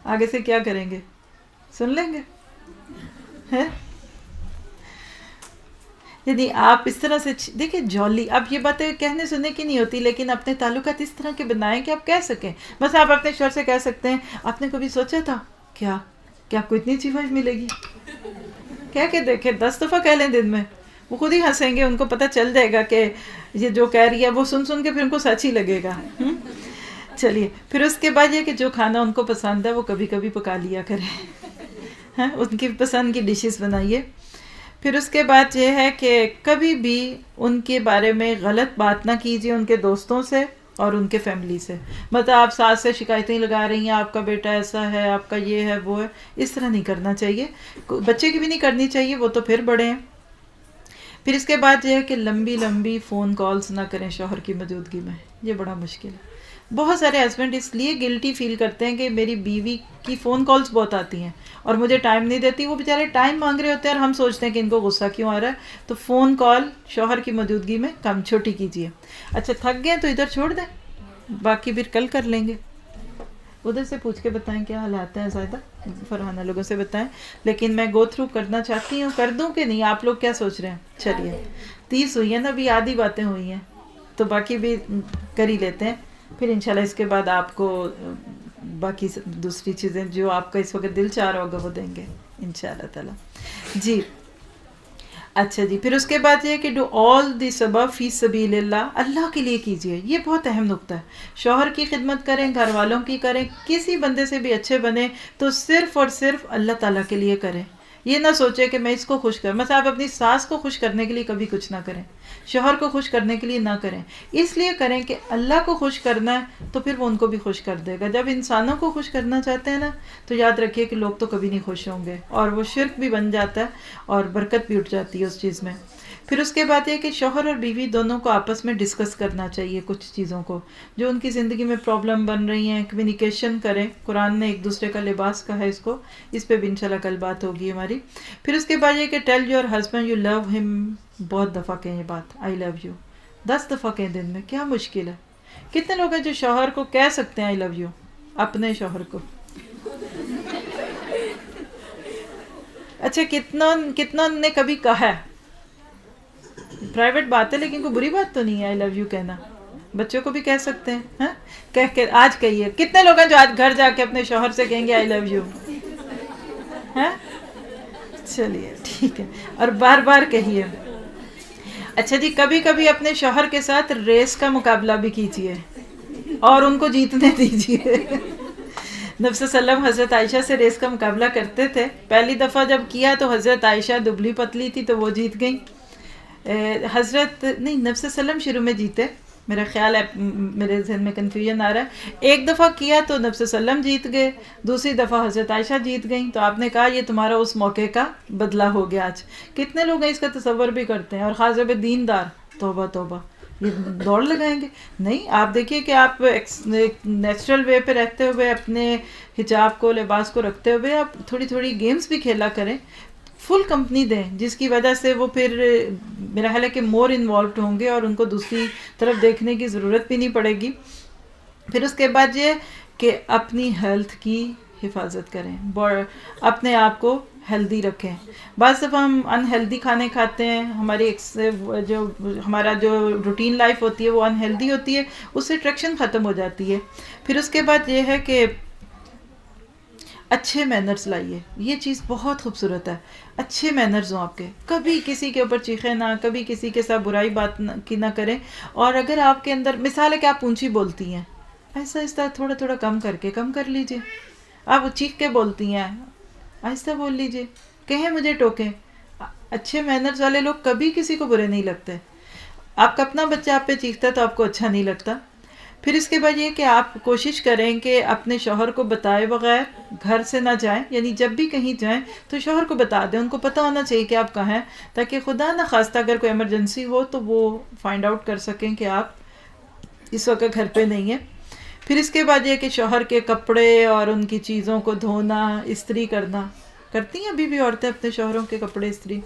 آگے سے کیا کریں گے، سن لیں گے؟ یعنی آپ اس طرح سے دیکھیں جولی، اب یہ باتیں کہنے سننے کی نہیں ہوتی، لیکن اپنے تعلقات اس طرح کے بنائیں کہ آپ کہہ سکیں۔ بس آپ اپنے شوہر سے کہہ سکتے ہیں آپ نے کبھی سوچا تھا کیا کہ آپ کو اتنی اچھی وائف ملے گی؟ کہہ کے دیکھیں، 10 دفعہ کہہ لیں دن میں، وہ خود ہی ہنسیں گے، ان کو پتہ چل جائے گا کہ یہ جو کہہ رہی ہے وہ سن سن کے پھر ان کو سچ ہی لگے گا۔ چلیے پھر اس کے بعد یہ کہ جو کھانا ان کو پسند ہے وہ کبھی کبھی پکا لیا کریں، ان کی پسند کی ڈشز بنائیے۔ پھر اس کے بعد یہ ہے کہ کبھی بھی ان کے بارے میں غلط بات نہ کیجیے ان کے دوستوں سے اور ان کے فیملی سے۔ مطلب آپ ساس سے شکایتیں لگا رہی ہیں، آپ کا بیٹا ایسا ہے، آپ کا یہ ہے وہ ہے، اس طرح نہیں کرنا چاہیے، بچے کی بھی نہیں کرنی چاہیے، وہ تو پھر بڑے ہیں۔ پھر اس کے بعد یہ ہے کہ لمبی لمبی فون کالز نہ کریں شوہر کی موجودگی میں، یہ بڑا مشکل ہے۔ بہت سارے ہسبینڈ اس لیے گلٹی فیل کرتے ہیں کہ میری بیوی کی فون کالز بہت آتی ہیں اور مجھے ٹائم نہیں دیتی، وہ بیچارے ٹائم مانگ رہے ہوتے ہیں اور ہم سوچتے ہیں کہ ان کو غصہ کیوں آ رہا ہے۔ تو فون کال شوہر کی موجودگی میں کم چھوٹی کیجیے۔ اچھا تھک گئے تو ادھر چھوڑ دیں، باقی پھر کل کر لیں گے۔ ادھر سے پوچھ کے بتائیں کیا حالات ہیں زیادہ، فرحانہ لوگوں سے بتائیں، لیکن میں گو تھرو کرنا چاہتی ہوں، کر دوں کہ نہیں، آپ لوگ کیا سوچ رہے ہیں؟ چلیے 30 ہوئی ہیں نا، ابھی آدھی باتیں ہوئی ہیں تو باقی بھی کر ہی لیتے ہیں، پھر انشاءاللہ اس کے بعد آپ کو باقی دوسری چیزیں جو آپ کا اس وقت دل چاہ رہا ہوگا وہ دیں گے انشاءاللہ تعالی۔ جی اچھا جی، پھر اس کے بعد یہ کہ ڈو آل دی سبب فی سبیل اللہ، اللہ کے لیے کیجئے، یہ بہت اہم نقطہ ہے۔ شوہر کی خدمت کریں، گھر والوں کی کریں، کسی بندے سے بھی اچھے بنیں تو صرف اور صرف اللہ تعالیٰ کے لیے کریں۔ یہ نہ سوچے کہ میں اس کو خوش کروں، مثلا آپ اپنی ساس کو خوش کرنے کے لیے کبھی کچھ نہ کریں، شوہر کو خوش کرنے کے لیے نہ کریں، اس لیے کریں کہ اللہ کو خوش کرنا ہے تو پھر وہ ان کو بھی خوش کر دے گا۔ جب انسانوں کو خوش کرنا چاہتے ہیں نا تو یاد رکھیے کہ لوگ تو کبھی نہیں خوش ہوں گے، اور وہ شرک بھی بن جاتا ہے اور برکت بھی اٹھ جاتی ہے اس چیز میں۔ پھر اس کے بعد یہ کہ شوہر اور بیوی دونوں کو آپس میں ڈسکس کرنا چاہیے کچھ چیزوں کو جو ان کی زندگی میں پرابلم بن رہی ہیں، کمیونیکیشن کریں۔ قرآن نے ایک دوسرے کا لباس کہا ہے اس کو، اس پہ بھی انشاءاللہ کل بات ہوگی ہماری۔ پھر اس کے بعد یہ کہ tell your husband you love ہم، بہت دفعہ کہیں یہ بات، آئی لو یو 10 دفعہ کہیں دن میں، کیا مشکل ہے؟ کتنے لوگ ہیں جو شوہر کو کہہ سکتے ہیں آئی لو یو، اپنے شوہر کو؟ اچھا کتنا نے کبھی کہا ہے؟ پرائیویٹ بات ہے لیکن کوئی بری بات تو نہیں ہے آئی لو یو کہنا، بچوں کو بھی کہہ سکتے ہیں، کہہ کے آج کہیے۔ کتنے لوگ ہیں جو آج گھر جا کے اپنے شوہر سے کہیں گے آئی لو یو؟ چلیے ٹھیک ہے، اور بار بار کہیے۔ اچھا جی، کبھی کبھی اپنے شوہر کے ساتھ ریس کا مقابلہ بھی کیجیے اور ان کو جیتنے دیجیے. نبی صلی اللہ علیہ وسلم حضرت عائشہ سے ریس کا مقابلہ کرتے تھے. پہلی دفعہ جب کیا تو حضرت عائشہ دبلی پتلی تھی تو وہ جیت گئیں. حضرت نہیں، نبی صلی اللہ علیہ وسلم شروع میں جیتے، میرا خیال ہے، میرے ذہن میں کنفیوژن آ رہا ہے. ایک دفعہ کیا تو نبی صلی اللہ علیہ وسلم جیت گئے، دوسری دفعہ حضرت عائشہ جیت گئیں. تو آپ نے کہا یہ تمہارا اس موقع کا بدلہ ہو گیا. آج کتنے لوگ ہیں اس کا تصور بھی کرتے ہیں، اور خاص طور پہ دیندار، توبہ توبہ، یہ دوڑ لگائیں گے. نہیں، آپ دیکھیے کہ آپ نیچرل وے پہ رہتے ہوئے، اپنے حجاب کو، لباس کو رکھتے ہوئے آپ تھوڑی تھوڑی گیمز بھی کھیلا کریں، فل کمپنی دیں، جس کی وجہ سے وہ پھر میرا خیال ہے کہ مور انوالوڈ ہوں گے اور ان کو دوسری طرف دیکھنے کی ضرورت بھی نہیں پڑے گی. پھر اس کے بعد یہ کہ اپنی ہیلتھ کی حفاظت کریں، اپنے آپ کو ہیلدی رکھیں. بعض دفعہ ہم انہیلدی کھانے کھاتے ہیں، ہماری ہمارا جو روٹین لائف ہوتی ہے وہ انہیلدی ہوتی ہے، اس سے اٹریکشن ختم ہو جاتی ہے. پھر اس کے بعد یہ ہے کہ اچھے مینرز لائیے. یہ چیز بہت خوبصورت ہے، اچھے مینرز ہوں آپ کے. کبھی کسی کے اوپر چیخیں نہ، کبھی کسی کے ساتھ برائی بات نہ کریں. اور اگر آپ کے اندر مثال ہے کہ آپ اونچی بولتی ہیں، ایسا آہستہ تھوڑا تھوڑا کم کر لیجئے. آپ چیخ کے بولتی ہیں، آہستہ بول لیجئے، کہیں مجھے ٹوکیں. اچھے مینرز والے لوگ کبھی کسی کو برے نہیں لگتے. آپ کا اپنا بچہ آپ پہ چیختا ہے تو آپ کو اچھا نہیں لگتا. پھر اس کے بعد یہ کہ آپ کوشش کریں کہ اپنے شوہر کو بتائے بغیر گھر سے نہ جائیں. یعنی جب بھی کہیں جائیں تو شوہر کو بتا دیں، ان کو پتہ ہونا چاہیے کہ آپ کہاں ہیں، تاکہ خدا نہ خواستہ اگر کوئی ایمرجنسی ہو تو وہ فائنڈ آؤٹ کر سکیں کہ آپ اس وقت گھر پہ نہیں ہیں. پھر اس کے بعد یہ کہ شوہر کے کپڑے اور ان کی چیزوں کو دھونا، استری کرنا. کرتی ہیں ابھی بھی عورتیں اپنے شوہروں کے کپڑے استری؟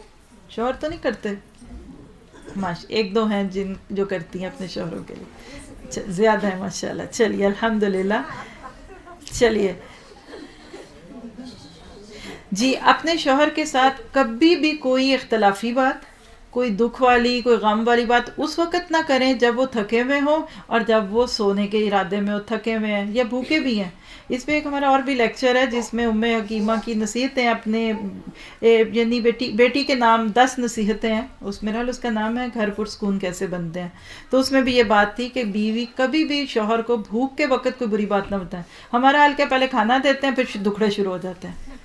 شوہر تو نہیں کرتے، ایک دو ہیں جو کرتی ہیں اپنے شوہروں کے لیے، زیادہ ہے ماشاءاللہ. چلیے الحمدللہ. چلیے جی، اپنے شوہر کے ساتھ کبھی بھی کوئی اختلافی بات، کوئی دکھ والی، کوئی غم والی بات اس وقت نہ کریں جب وہ تھکے ہوئے ہوں اور جب وہ سونے کے ارادے میں ہو، تھکے ہوئے ہیں یا بھوکے بھی ہیں. اس پہ ایک ہمارا اور بھی لیکچر ہے جس میں ام حکیمہ کی نصیحتیں، اپنے یعنی بیٹی کے نام 10 نصیحتیں ہیں، اس میرا اس کا نام ہے گھر پرسکون کیسے بنتے ہیں. تو اس میں بھی یہ بات تھی کہ بیوی کبھی بھی شوہر کو بھوک کے وقت کوئی بری بات نہ بتائیں. ہمارا حال کیا، پہلے کھانا دیتے ہیں پھر دکھڑے شروع ہو جاتے ہیں.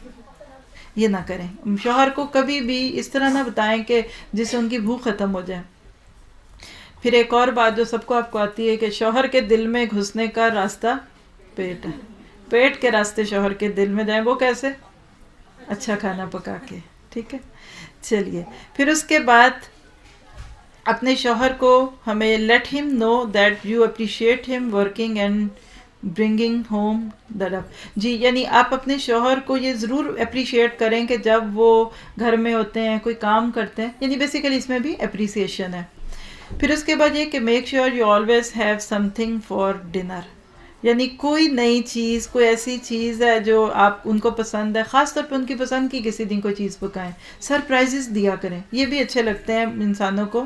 یہ نہ کریں. شوہر کو کبھی بھی اس طرح نہ بتائیں کہ جس سے ان کی بھوک ختم ہو جائے. پھر ایک اور بات جو سب کو آپ کو آتی ہے کہ شوہر کے دل میں گھسنے کا راستہ پیٹ ہے. پیٹ کے راستے شوہر کے دل میں جائیں. وہ کیسے؟ اچھا کھانا پکا کے. ٹھیک ہے. چلیے پھر اس کے بعد اپنے شوہر کو ہمیں لیٹ ہم نو دیٹ یو اپریشیٹ ہم ورکنگ اینڈ برنگنگ ہوم دا لو. جی، یعنی آپ اپنے شوہر کو یہ ضرور اپریشیٹ کریں کہ جب وہ گھر میں ہوتے ہیں، کوئی کام کرتے ہیں، یعنی بیسیکلی اس میں بھی اپریسیشن ہے. پھر اس کے بعد یہ کہ make sure you always have some thing for dinner. یعنی کوئی نئی چیز، کوئی ایسی چیز ہے جو آپ ان کو پسند ہے، خاص طور پہ ان کی پسند کی کسی دن کوئی چیز پکائیں. سرپرائزز دیا کریں، یہ بھی اچھے لگتے ہیں انسانوں کو.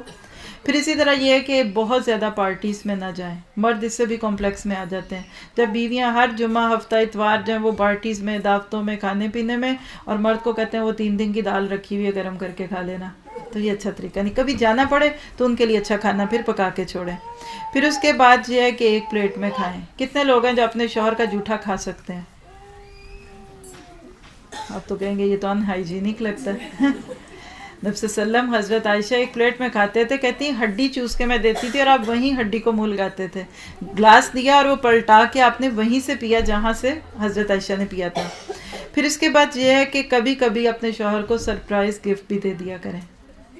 پھر اسی طرح یہ ہے کہ بہت زیادہ پارٹیز میں نہ جائیں. مرد اس سے بھی کمپلیکس میں آ جاتے ہیں جب بیویاں ہر جمعہ، ہفتہ اتوار جو ہیں وہ پارٹیز میں، دعوتوں میں، کھانے پینے میں، اور مرد کو کہتے ہیں وہ 3 دن کی دال رکھی ہوئی ہے گرم کر کے کھا لینا. تو یہ اچھا طریقہ نہیں. کبھی جانا پڑے تو ان کے لیے اچھا کھانا پھر پکا کے چھوڑیں. پھر اس کے بعد یہ ہے کہ ایک پلیٹ میں کھائیں. کتنے لوگ ہیں جو اپنے شوہر کا جھوٹا کھا سکتے ہیں؟ آپ تو کہیں گے یہ تو ان ہائیجینک لگتا ہے. نبی صلی اللہ علیہ وسلم حضرت عائشہ ایک پلیٹ میں کھاتے تھے، کہتی ہیں ہڈی چوس کے میں دیتی تھی اور آپ وہیں ہڈی کو منہ لگاتے تھے. گلاس دیا اور وہ پلٹا کے آپ نے وہیں سے پیا جہاں سے حضرت عائشہ نے پیا تھا. پھر اس کے بعد یہ ہے کہ کبھی کبھی اپنے شوہر کو سرپرائز گفٹ بھی دے دیا کریں.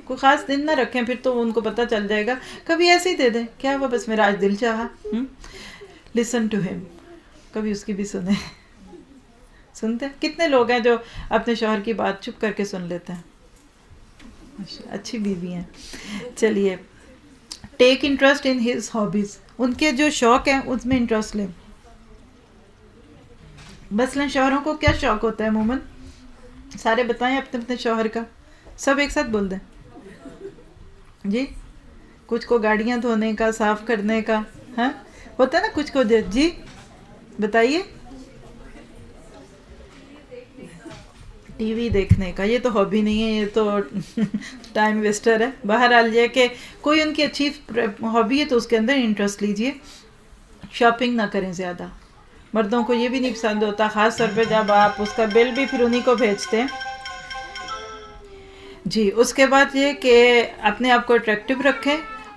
کوئی خاص دن نہ رکھیں، پھر تو ان کو پتہ چل جائے گا. کبھی ایسے ہی دے دیں، کیا ہوا بس میرا آج دل چاہا. لسن ٹو ہم، کبھی اس کی بھی سنیں. سنتے ہیں کتنے لوگ ہیں جو اپنے شوہر کی بات چپ کر کے سن لیتے ہیں. اچھی بیوی ہیں. چلیے take interest in his hobbies. ان کے جو شوق ہیں اس میں انٹرسٹ لیں. مثلاً شوہروں کو کیا شوق ہوتا ہے عموماً؟ سارے بتائیں اپنے اپنے شوہر کا. سب ایک ساتھ بول دیں جی. کچھ کو گاڑیاں دھونے کا، صاف کرنے کا، ہاں ہوتا ہے نا کچھ کو. جی بتائیے. ٹی وی دیکھنے کا، یہ تو ہابی نہیں ہے، یہ تو ٹائم ویسٹر ہے. بہرحال یہ کہ کوئی ان کی اچھی ہابی ہے تو اس کے اندر انٹرسٹ لیجئے. شاپنگ نہ کریں زیادہ، مردوں کو یہ بھی نہیں پسند ہوتا، خاص طور پہ جب آپ اس کا بل بھی پھر انہی کو بھیجتے ہیں. جی اس کے بعد یہ کہ اپنے آپ کو اٹریکٹیو رکھیں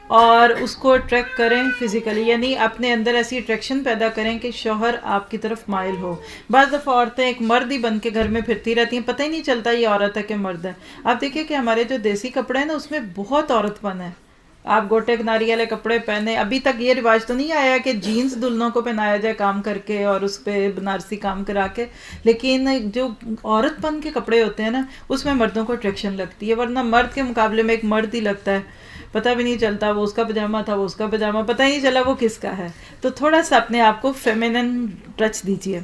اور اس کو اٹریکٹ کریں فزیکلی، یعنی اپنے اندر ایسی اٹریکشن پیدا کریں کہ شوہر آپ کی طرف مائل ہو. بعض دفعہ عورتیں ایک مرد ہی بن کے گھر میں پھرتی رہتی ہیں، پتہ ہی نہیں چلتا یہ عورت ہے کہ مرد ہے. آپ دیکھیں کہ ہمارے جو دیسی کپڑے ہیں نا اس میں بہت عورت پن ہے. آپ گوٹے کناری والے کپڑے پہنے، ابھی تک یہ رواج تو نہیں آیا کہ جینز دلہنوں کو پہنایا جائے کام کر کے اور اس پہ بنارسی کام کرا کے، لیکن جو عورت پن کے کپڑے ہوتے ہیں نا اس میں مردوں کو اٹریکشن لگتی ہے. ورنہ مرد کے مقابلے میں ایک مرد ہی لگتا ہے، پتہ بھی نہیں چلتا وہ اس کا پجامہ تھا، وہ اس کا پجامہ، پتہ ہی نہیں چلا وہ کس کا ہے. تو تھوڑا سا اپنے آپ کو فیمینن ٹچ دیجیے.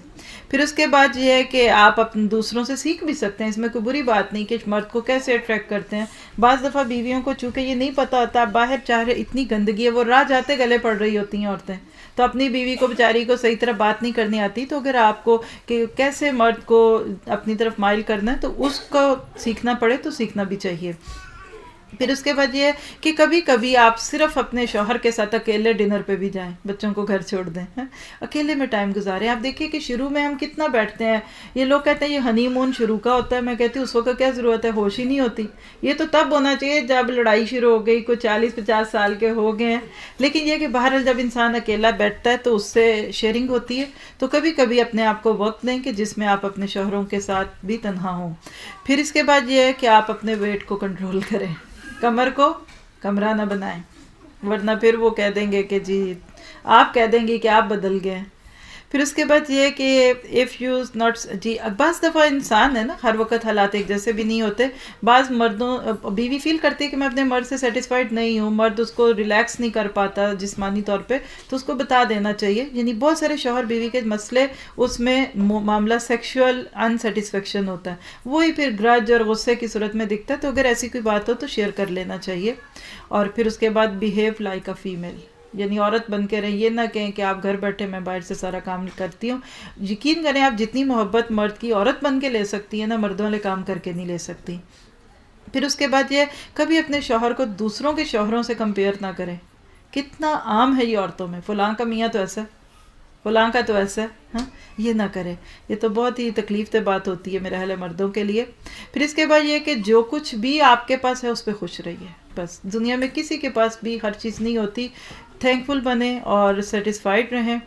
پھر اس کے بعد یہ ہے کہ آپ اپنے دوسروں سے سیکھ بھی سکتے ہیں، اس میں کوئی بری بات نہیں کہ مرد کو کیسے اٹریکٹ کرتے ہیں. بعض دفعہ بیویوں کو چونکہ یہ نہیں پتہ ہوتا، باہر چاہے اتنی گندگی ہے، وہ راہ جاتے گلے پڑ رہی ہوتی ہیں عورتیں، تو اپنی بیوی کو بیچاری کو صحیح طرح بات نہیں کرنی آتی. تو اگر آپ کو کہ کیسے مرد کو اپنی طرف مائل کرنا ہے تو اس کو سیکھنا پڑے تو سیکھنا بھی چاہیے. پھر اس کے بعد یہ کہ کبھی کبھی آپ صرف اپنے شوہر کے ساتھ اکیلے ڈنر پہ بھی جائیں، بچوں کو گھر چھوڑ دیں، اکیلے میں ٹائم گزاریں. آپ دیکھیے کہ شروع میں ہم کتنا بیٹھتے ہیں، یہ لوگ کہتے ہیں یہ ہنی مون شروع کا ہوتا ہے، میں کہتی ہوں اس وقت کیا ضرورت ہے، ہوش ہی نہیں ہوتی. یہ تو تب ہونا چاہیے جب لڑائی شروع ہو گئی، کوئی 40-50 سال کے ہو گئے ہیں. لیکن یہ کہ بہرحال جب انسان اکیلا بیٹھتا ہے تو اس سے شیئرنگ ہوتی ہے. تو کبھی کبھی اپنے آپ کو وقت دیں کہ جس میں آپ اپنے شوہروں کے ساتھ بھی تنہا ہوں. پھر اس کے بعد یہ ہے کہ آپ اپنے ویٹ کو کنٹرول کریں، کمر کو کمرہ نہ بنائیں، ورنہ پھر وہ کہہ دیں گے کہ جی آپ کہہ دیں گے کہ آپ بدل گئے. پھر اس کے بعد یہ کہ اف یو ناٹ جی بعض دفعہ انسان ہے نا، ہر وقت حالات ایک جیسے بھی نہیں ہوتے. بعض مردوں بیوی فیل کرتی ہے کہ میں اپنے مرد سے سیٹسفائیڈ نہیں ہوں، مرد اس کو ریلیکس نہیں کر پاتا جسمانی طور پہ، تو اس کو بتا دینا چاہیے. یعنی بہت سارے شوہر بیوی کے مسئلے اس میں معاملہ سیکشول ان سیٹسفیکشن ہوتا ہے، وہی پھر گرج اور غصے کی صورت میں دکھتا ہے. تو اگر ایسی کوئی بات ہو تو شیئر کر لینا چاہیے. اور پھر اس کے بعد بیہیو لائک اے فیمیل، یعنی عورت بن کے رہیں. یہ نہ کہیں کہ آپ گھر بیٹھے میں باہر سے سارا کام کرتی ہوں. یقین کریں آپ جتنی محبت مرد کی عورت بن کے لے سکتی ہیں نا، مردوں والے کام کر کے نہیں لے سکتی. پھر اس کے بعد یہ کبھی اپنے شوہر کو دوسروں کے شوہروں سے کمپیئر نہ کریں. کتنا عام ہے یہ عورتوں میں، فلاں کا میاں تو ایسا، فلاں کا تو ایسا ہے، ہاں یہ نہ کریں. یہ تو بہت ہی تکلیف دہ بات ہوتی ہے میرے خیال ہے مردوں کے لیے. پھر اس کے بعد یہ کہ جو کچھ بھی آپ کے پاس ہے اس پہ خوش رہیے. بس دنیا میں کسی کے پاس بھی ہر چیز نہیں ہوتی، تھینکفل بنیں اور سیٹسفائیڈ رہیں.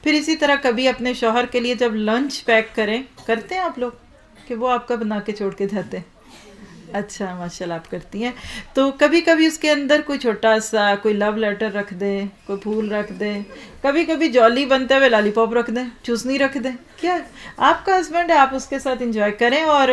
پھر اسی طرح کبھی اپنے شوہر کے لیے جب لنچ پیک کریں، کرتے ہیں آپ لوگ کہ وہ آپ کا بنا کے چھوڑ کے جاتے ہیں؟ اچھا ماشاءاللہ آپ کرتی ہیں. تو کبھی کبھی اس کے اندر کوئی چھوٹا سا کوئی لو لیٹر رکھ دیں، کوئی پھول رکھ دیں، کبھی کبھی جولی بنتے ہوئے لالی پاپ رکھ دیں، چوسنی رکھ دیں. کیا آپ کا ہسبینڈ ہے، آپ اس کے ساتھ انجوائے کریں اور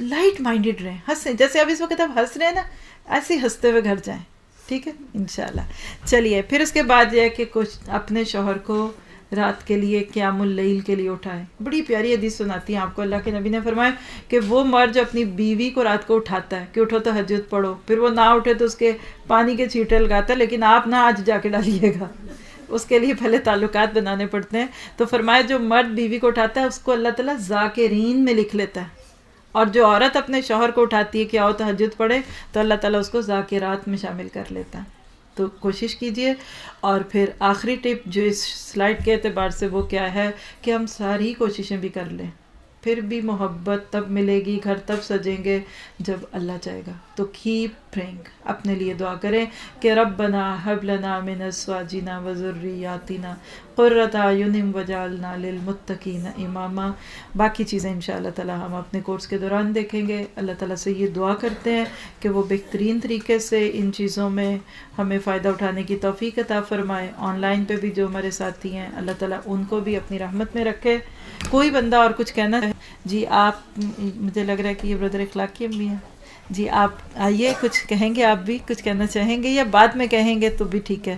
لائٹ مائنڈیڈ رہیں، ہنسیں. جیسے اب اس وقت آپ ہنس رہے ہیں نا، ایسے ہی ہنستے ہوئے گھر جائیں، ٹھیک ہے انشاءاللہ. چلیے پھر اس کے بعد یہ ہے کہ کچھ اپنے شوہر کو رات کے لیے قیام اللیل کے لیے اٹھائیں. بڑی پیاری حدیث سناتی ہیں آپ کو، اللہ کے نبی نے فرمایا کہ وہ مرد جو اپنی بیوی کو رات کو اٹھاتا ہے کہ اٹھو تہجد پڑھو، پھر وہ نہ اٹھے تو اس کے پانی کے چھینٹے لگاتا ہے، لیکن آپ نہ آج جا کے ڈالیے گا، اس کے لیے پہلے تعلقات بنانے پڑتے ہیں. تو فرمایا جو مرد بیوی کو اٹھاتا ہے اس کو اللہ تعالیٰ ذاکرین میں لکھ لیتا ہے، اور جو عورت اپنے شوہر کو اٹھاتی ہے کہ آؤ تہجد پڑھے تو اللہ تعالیٰ اس کو ذاکرات میں شامل کر لیتا ہے. تو کوشش کیجئے. اور پھر آخری ٹپ جو اس سلائڈ کے اعتبار سے وہ کیا ہے کہ ہم ساری کوششیں بھی کر لیں، پھر بھی محبت تب ملے گی، گھر تب سجیں گے جب اللہ چاہے گا. تو کیپ پریئنگ، اپنے لیے دعا کریں کہ ربنا ہب لنا من ازواجنا وذریاتنا قرۃ اعین وجعلنا للمتقین اماما. باقی چیزیں انشاءاللہ تعالی ہم اپنے کورس کے دوران دیکھیں گے. اللہ تعالیٰ سے یہ دعا کرتے ہیں کہ وہ بہترین طریقے سے ان چیزوں میں ہمیں فائدہ اٹھانے کی توفیق عطا فرمائے. آن لائن پہ بھی جو ہمارے ساتھی ہیں اللہ تعالیٰ ان کو بھی اپنی رحمت میں رکھے. کوئی بندہ اور کچھ کہنا ہے؟ جی آپ، مجھے لگ رہا ہے کہ یہ بردر اخلاق کی امی ہیں. جی آپ آئیے، کچھ کہیں گے؟ آپ بھی کچھ کہنا چاہیں گے یا بعد میں کہیں گے تو بھی ٹھیک ہے؟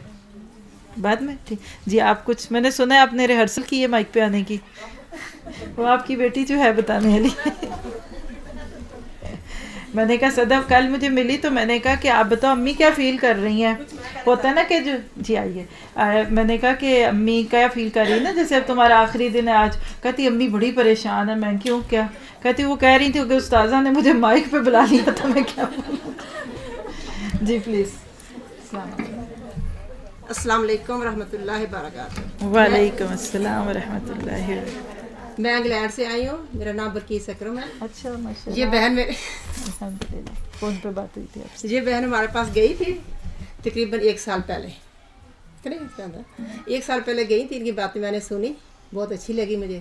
بعد میں ٹھیک. جی آپ کچھ، میں نے سنا ہے آپ نے ریہرسل کی ہے مائک پہ آنے کی، وہ آپ کی بیٹی جو ہے بتانے والی. میں نے کہا صدف کل مجھے ملی تو میں نے کہا کہ آپ بتاؤ امی کیا فیل کر رہی ہیں. ہوتا ہے نا کہ جو جی آئیے, میں نے کہا کہ امی کیا فیل کر رہی ہے نا, جیسے اب تمہارا آخری دن ہے آج. کہتی امی بڑی پریشان ہے. میں کیوں, کیا؟ کہتی وہ کہہ رہی تھی کہ استاذہ نے مجھے مائک پہ بلا لیا تھا, میں کیا بولوں. جی پلیز. السلام علیکم ورحمۃ اللہ وبرکاتہ. وعلیکم السلام ورحمۃ اللہ. میں انگلینڈ سے آئی ہوں, میرا نام برکیس اکرم ہے. اچھا ماشاء اللہ. یہ بہن میرے الحمدللہ فون پہ بات ہوئی تھی آپ سے. یہ بہن ہمارے پاس گئی تھی تقریباً 1 سال پہلے. 1 سال پہلے گئی تھی, ان کی باتیں میں نے سنی, بہت اچھی لگی مجھے.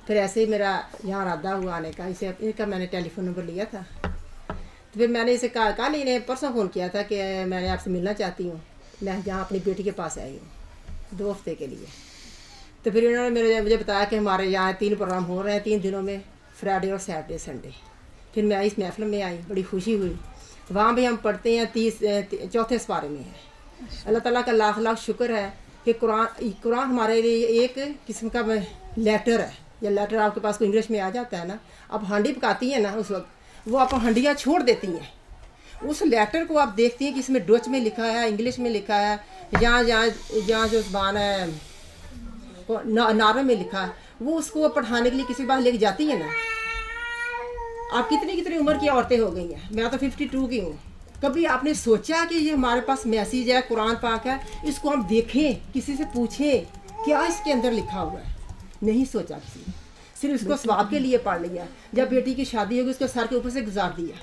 پھر ایسے ہی میرا یہاں ارادہ ہوا آنے کا. اسے ان کا میں نے ٹیلی فون نمبر لیا تھا, تو پھر میں نے اسے کہا, کل انہیں پرسوں فون کیا تھا کہ میں نے آپ سے ملنا چاہتی ہوں. میں جہاں اپنی بیٹی کے پاس آئی ہوں 2 ہفتے کے لیے. تو پھر انہوں نے مجھے بتایا کہ ہمارے یہاں 3 پروگرام ہو رہے ہیں 3 دنوں میں, فرائیڈے اور سیٹرڈے سنڈے. پھر میں اس محفل میں آئی, بڑی خوشی ہوئی. وہاں بھی ہم پڑھتے ہیں 4 سپارے میں ہیں. اللہ تعالیٰ کا لاکھ لاکھ شکر ہے کہ قرآن ہمارے لیے ایک قسم کا لیٹر ہے. یا لیٹر آپ کے پاس کوئی انگلش میں آ جاتا ہے نا, آپ ہانڈی پکاتی ہیں نا, اس وقت وہ آپ ہنڈیاں چھوڑ دیتی ہیں. اس لیٹر کو آپ دیکھتی ہیں کہ اس میں ڈچ میں لکھا ہے, انگلش میں لکھا ہے, جہاں جو زبان ہے نارو میں لکھا ہے, وہ اس کو پڑھانے کے لیے کسی بات لے کے جاتی ہیں نا. آپ کتنی عمر کی عورتیں ہو گئی ہیں, میں تو 52 کی ہوں. کبھی آپ نے سوچا کہ یہ ہمارے پاس میسیج ہے, قرآن پاک ہے, اس کو ہم دیکھیں, کسی سے پوچھیں کیا اس کے اندر لکھا ہوا ہے؟ نہیں سوچا کسی, صرف اس کو ثواب کے لیے پڑھ لیا. جب بیٹی کی شادی ہوگی اس کو سر کے اوپر سے گزار دیا.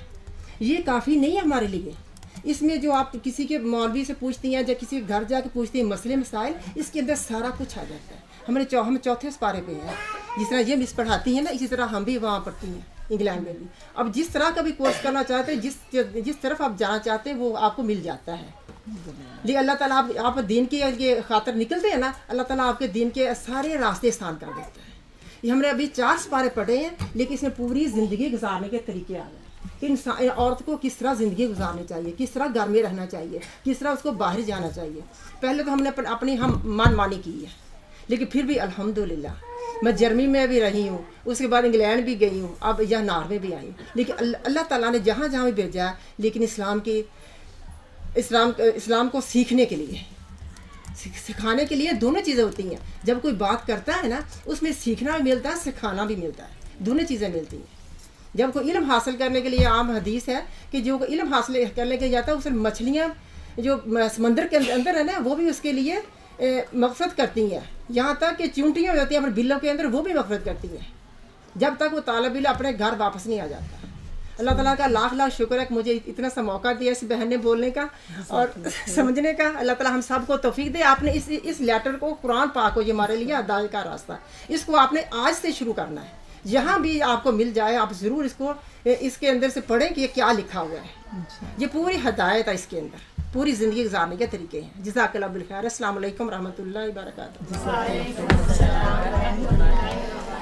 یہ کافی نہیں ہے ہمارے لیے. اس میں جو آپ کسی کے مولوی سے پوچھتی ہیں, یا کسی کے گھر جا کے پوچھتی ہیں مسئلے مسائل, اس کے اندر سارا کچھ آ جاتا ہے. ہم 4تھے سپارے پہ ہیں. جس طرح یہ مس پڑھاتی ہیں نا, اسی طرح ہم بھی وہاں پڑھتی ہیں انگلینڈ میں بھی. اب جس طرح کا بھی کورس کرنا چاہتے ہیں, جس طرف آپ جانا چاہتے ہیں وہ آپ کو مل جاتا ہے. لیکن اللہ تعالیٰ آپ دین کی خاطر نکلتے ہیں نا, اللہ تعالیٰ آپ کے دین کے سارے راستے آسان کر دیتا ہے. یہ ہم نے ابھی 4 سپارے پڑھے ہیں, لیکن اس میں پوری زندگی گزارنے کے طریقے آ گئے. انسان عورت کو کس طرح زندگی گزارنی چاہیے, کس طرح گھر میں رہنا چاہیے, کس طرح اس کو باہر جانا چاہیے. پہلے تو ہم نے اپنی من مانی کی ہے, لیکن پھر بھی الحمدللہ میں جرمنی میں بھی رہی ہوں, اس کے بعد انگلینڈ بھی گئی ہوں, اب یہاں ناروے بھی آئی ہوں. لیکن اللہ تعالیٰ نے جہاں جہاں بھی بھیجا ہے, لیکن اسلام کو سیکھنے کے لیے, سکھانے کے لیے دونوں چیزیں ہوتی ہیں. جب کوئی بات کرتا ہے نا, اس میں سیکھنا بھی ملتا ہے, سکھانا بھی ملتا ہے, دونوں چیزیں ملتی ہیں. جب کوئی علم حاصل کرنے کے لیے, عام حدیث ہے کہ جو علم حاصل کرنے کے لیے جاتا ہے, اس میں مچھلیاں جو سمندر کے اندر ہے نا, وہ بھی اس کے لیے مغفرت کرتی ہیں. یہاں تک کہ چونٹیاں ہوتی ہیں اپنے بلوں کے اندر, وہ بھی مغفرت کرتی ہیں, جب تک وہ طالب علم اپنے گھر واپس نہیں آ جاتا. اللہ تعالیٰ کا لاکھ لاکھ شکر ہے کہ مجھے اتنا سا موقع دیا اس بہن نے بولنے کا اور سمجھنے کا. اللہ تعالیٰ ہم سب کو توفیق دے. آپ نے اس لیٹر کو, قرآن پاک کو, یہ ہمارے لیے ہدایت کا راستہ, اس کو آپ نے آج سے شروع کرنا ہے. جہاں بھی آپ کو مل جائے, آپ ضرور اس کے اندر سے پڑھیں کہ یہ کیا لکھا ہوا ہے. یہ پوری ہدایت ہے, اس کے اندر پوری زندگی گزارنے کے طریقے ہیں. جزاک اللہ بالخیر. السلام علیکم ورحمۃ اللہ وبرکاتہ.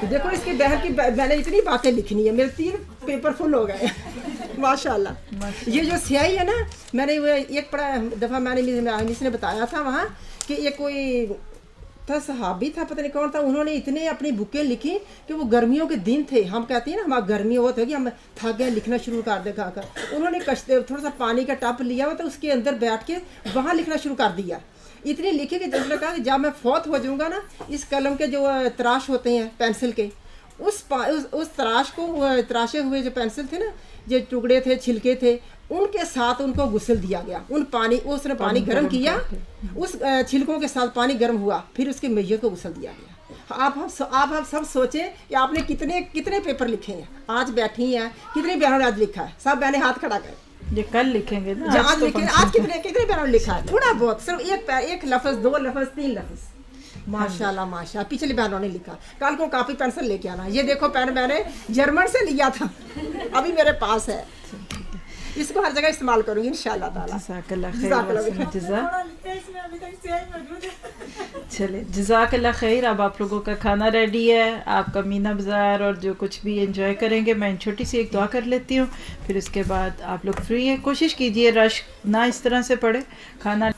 دیکھو اس کی بہن کی میں نے اتنی باتیں لکھنی ہے, میرے 3 پیپر فل ہو گئے ماشاء اللہ. یہ جو سیاہی ہے نا, میں نے وہ ایک دفعہ میں نے بتایا تھا وہاں کہ یہ کوئی تھا, صحابی تھا, پتہ نہیں کون تھا, انہوں نے اتنے اپنی بکیں لکھی کہ وہ گرمیوں کے دن تھے. ہم کہتے ہیں نا ہمارا گرمی ہوتی ہوگی, ہم تھک گئے, لکھنا شروع کر دے کر. انہوں نے تھوڑا سا پانی کا ٹب لیا ہوا تھا, اس کے اندر بیٹھ کے وہاں لکھنا شروع کر دیا. اتنے لکھے کہ جس نے کہا کہ جب میں فوت ہو جاؤں گا نا, اس قلم کے جو تراش ہوتے ہیں پینسل کے, اس تراش کو, تراشے ہوئے جو پینسل تھے نا, جو ٹکڑے تھے, چھلکے تھے, ان کے ساتھ ان کو غسل دیا گیا. اس نے پانی گرم کیا, اس چھلکوں کے ساتھ پانی گرم ہوا, پھر اس کے میت کو غسل دیا گیا. آپ سب سوچیں کہ آپ نے کتنے پیپر لکھے ہیں. آج بیٹھی ہیں, کتنی بہنوں نے آج لکھا ہے, سب بہنیں ہاتھ کھڑا کریں. یہ کل لکھیں گے نا, آج کتنے بہنوں نے لکھا ہے, تھوڑا بہت, صرف ایک لفظ, 2 لفظ, 3 لفظ. ماشاء اللہ ماشاء اللہ. پچھلی بہنوں نے لکھا. کل کو کاپی پینسل لے کے آنا. یہ دیکھو پین میں نے جرمن سے لیا تھا, ابھی میرے پاس ہے, اس کو ہر جگہ استعمال کروں گی انشاءاللہ تعالی. جزاک اللہ خیر. چلے جزاک اللہ خیر. اب آپ لوگوں کا کھانا ریڈی ہے, آپ کا مینا بازار اور جو کچھ بھی انجوائے کریں گے. میں چھوٹی سی ایک دعا کر لیتی ہوں, پھر اس کے بعد آپ لوگ فری ہیں. کوشش کیجئے رش نہ اس طرح سے پڑے. کھانا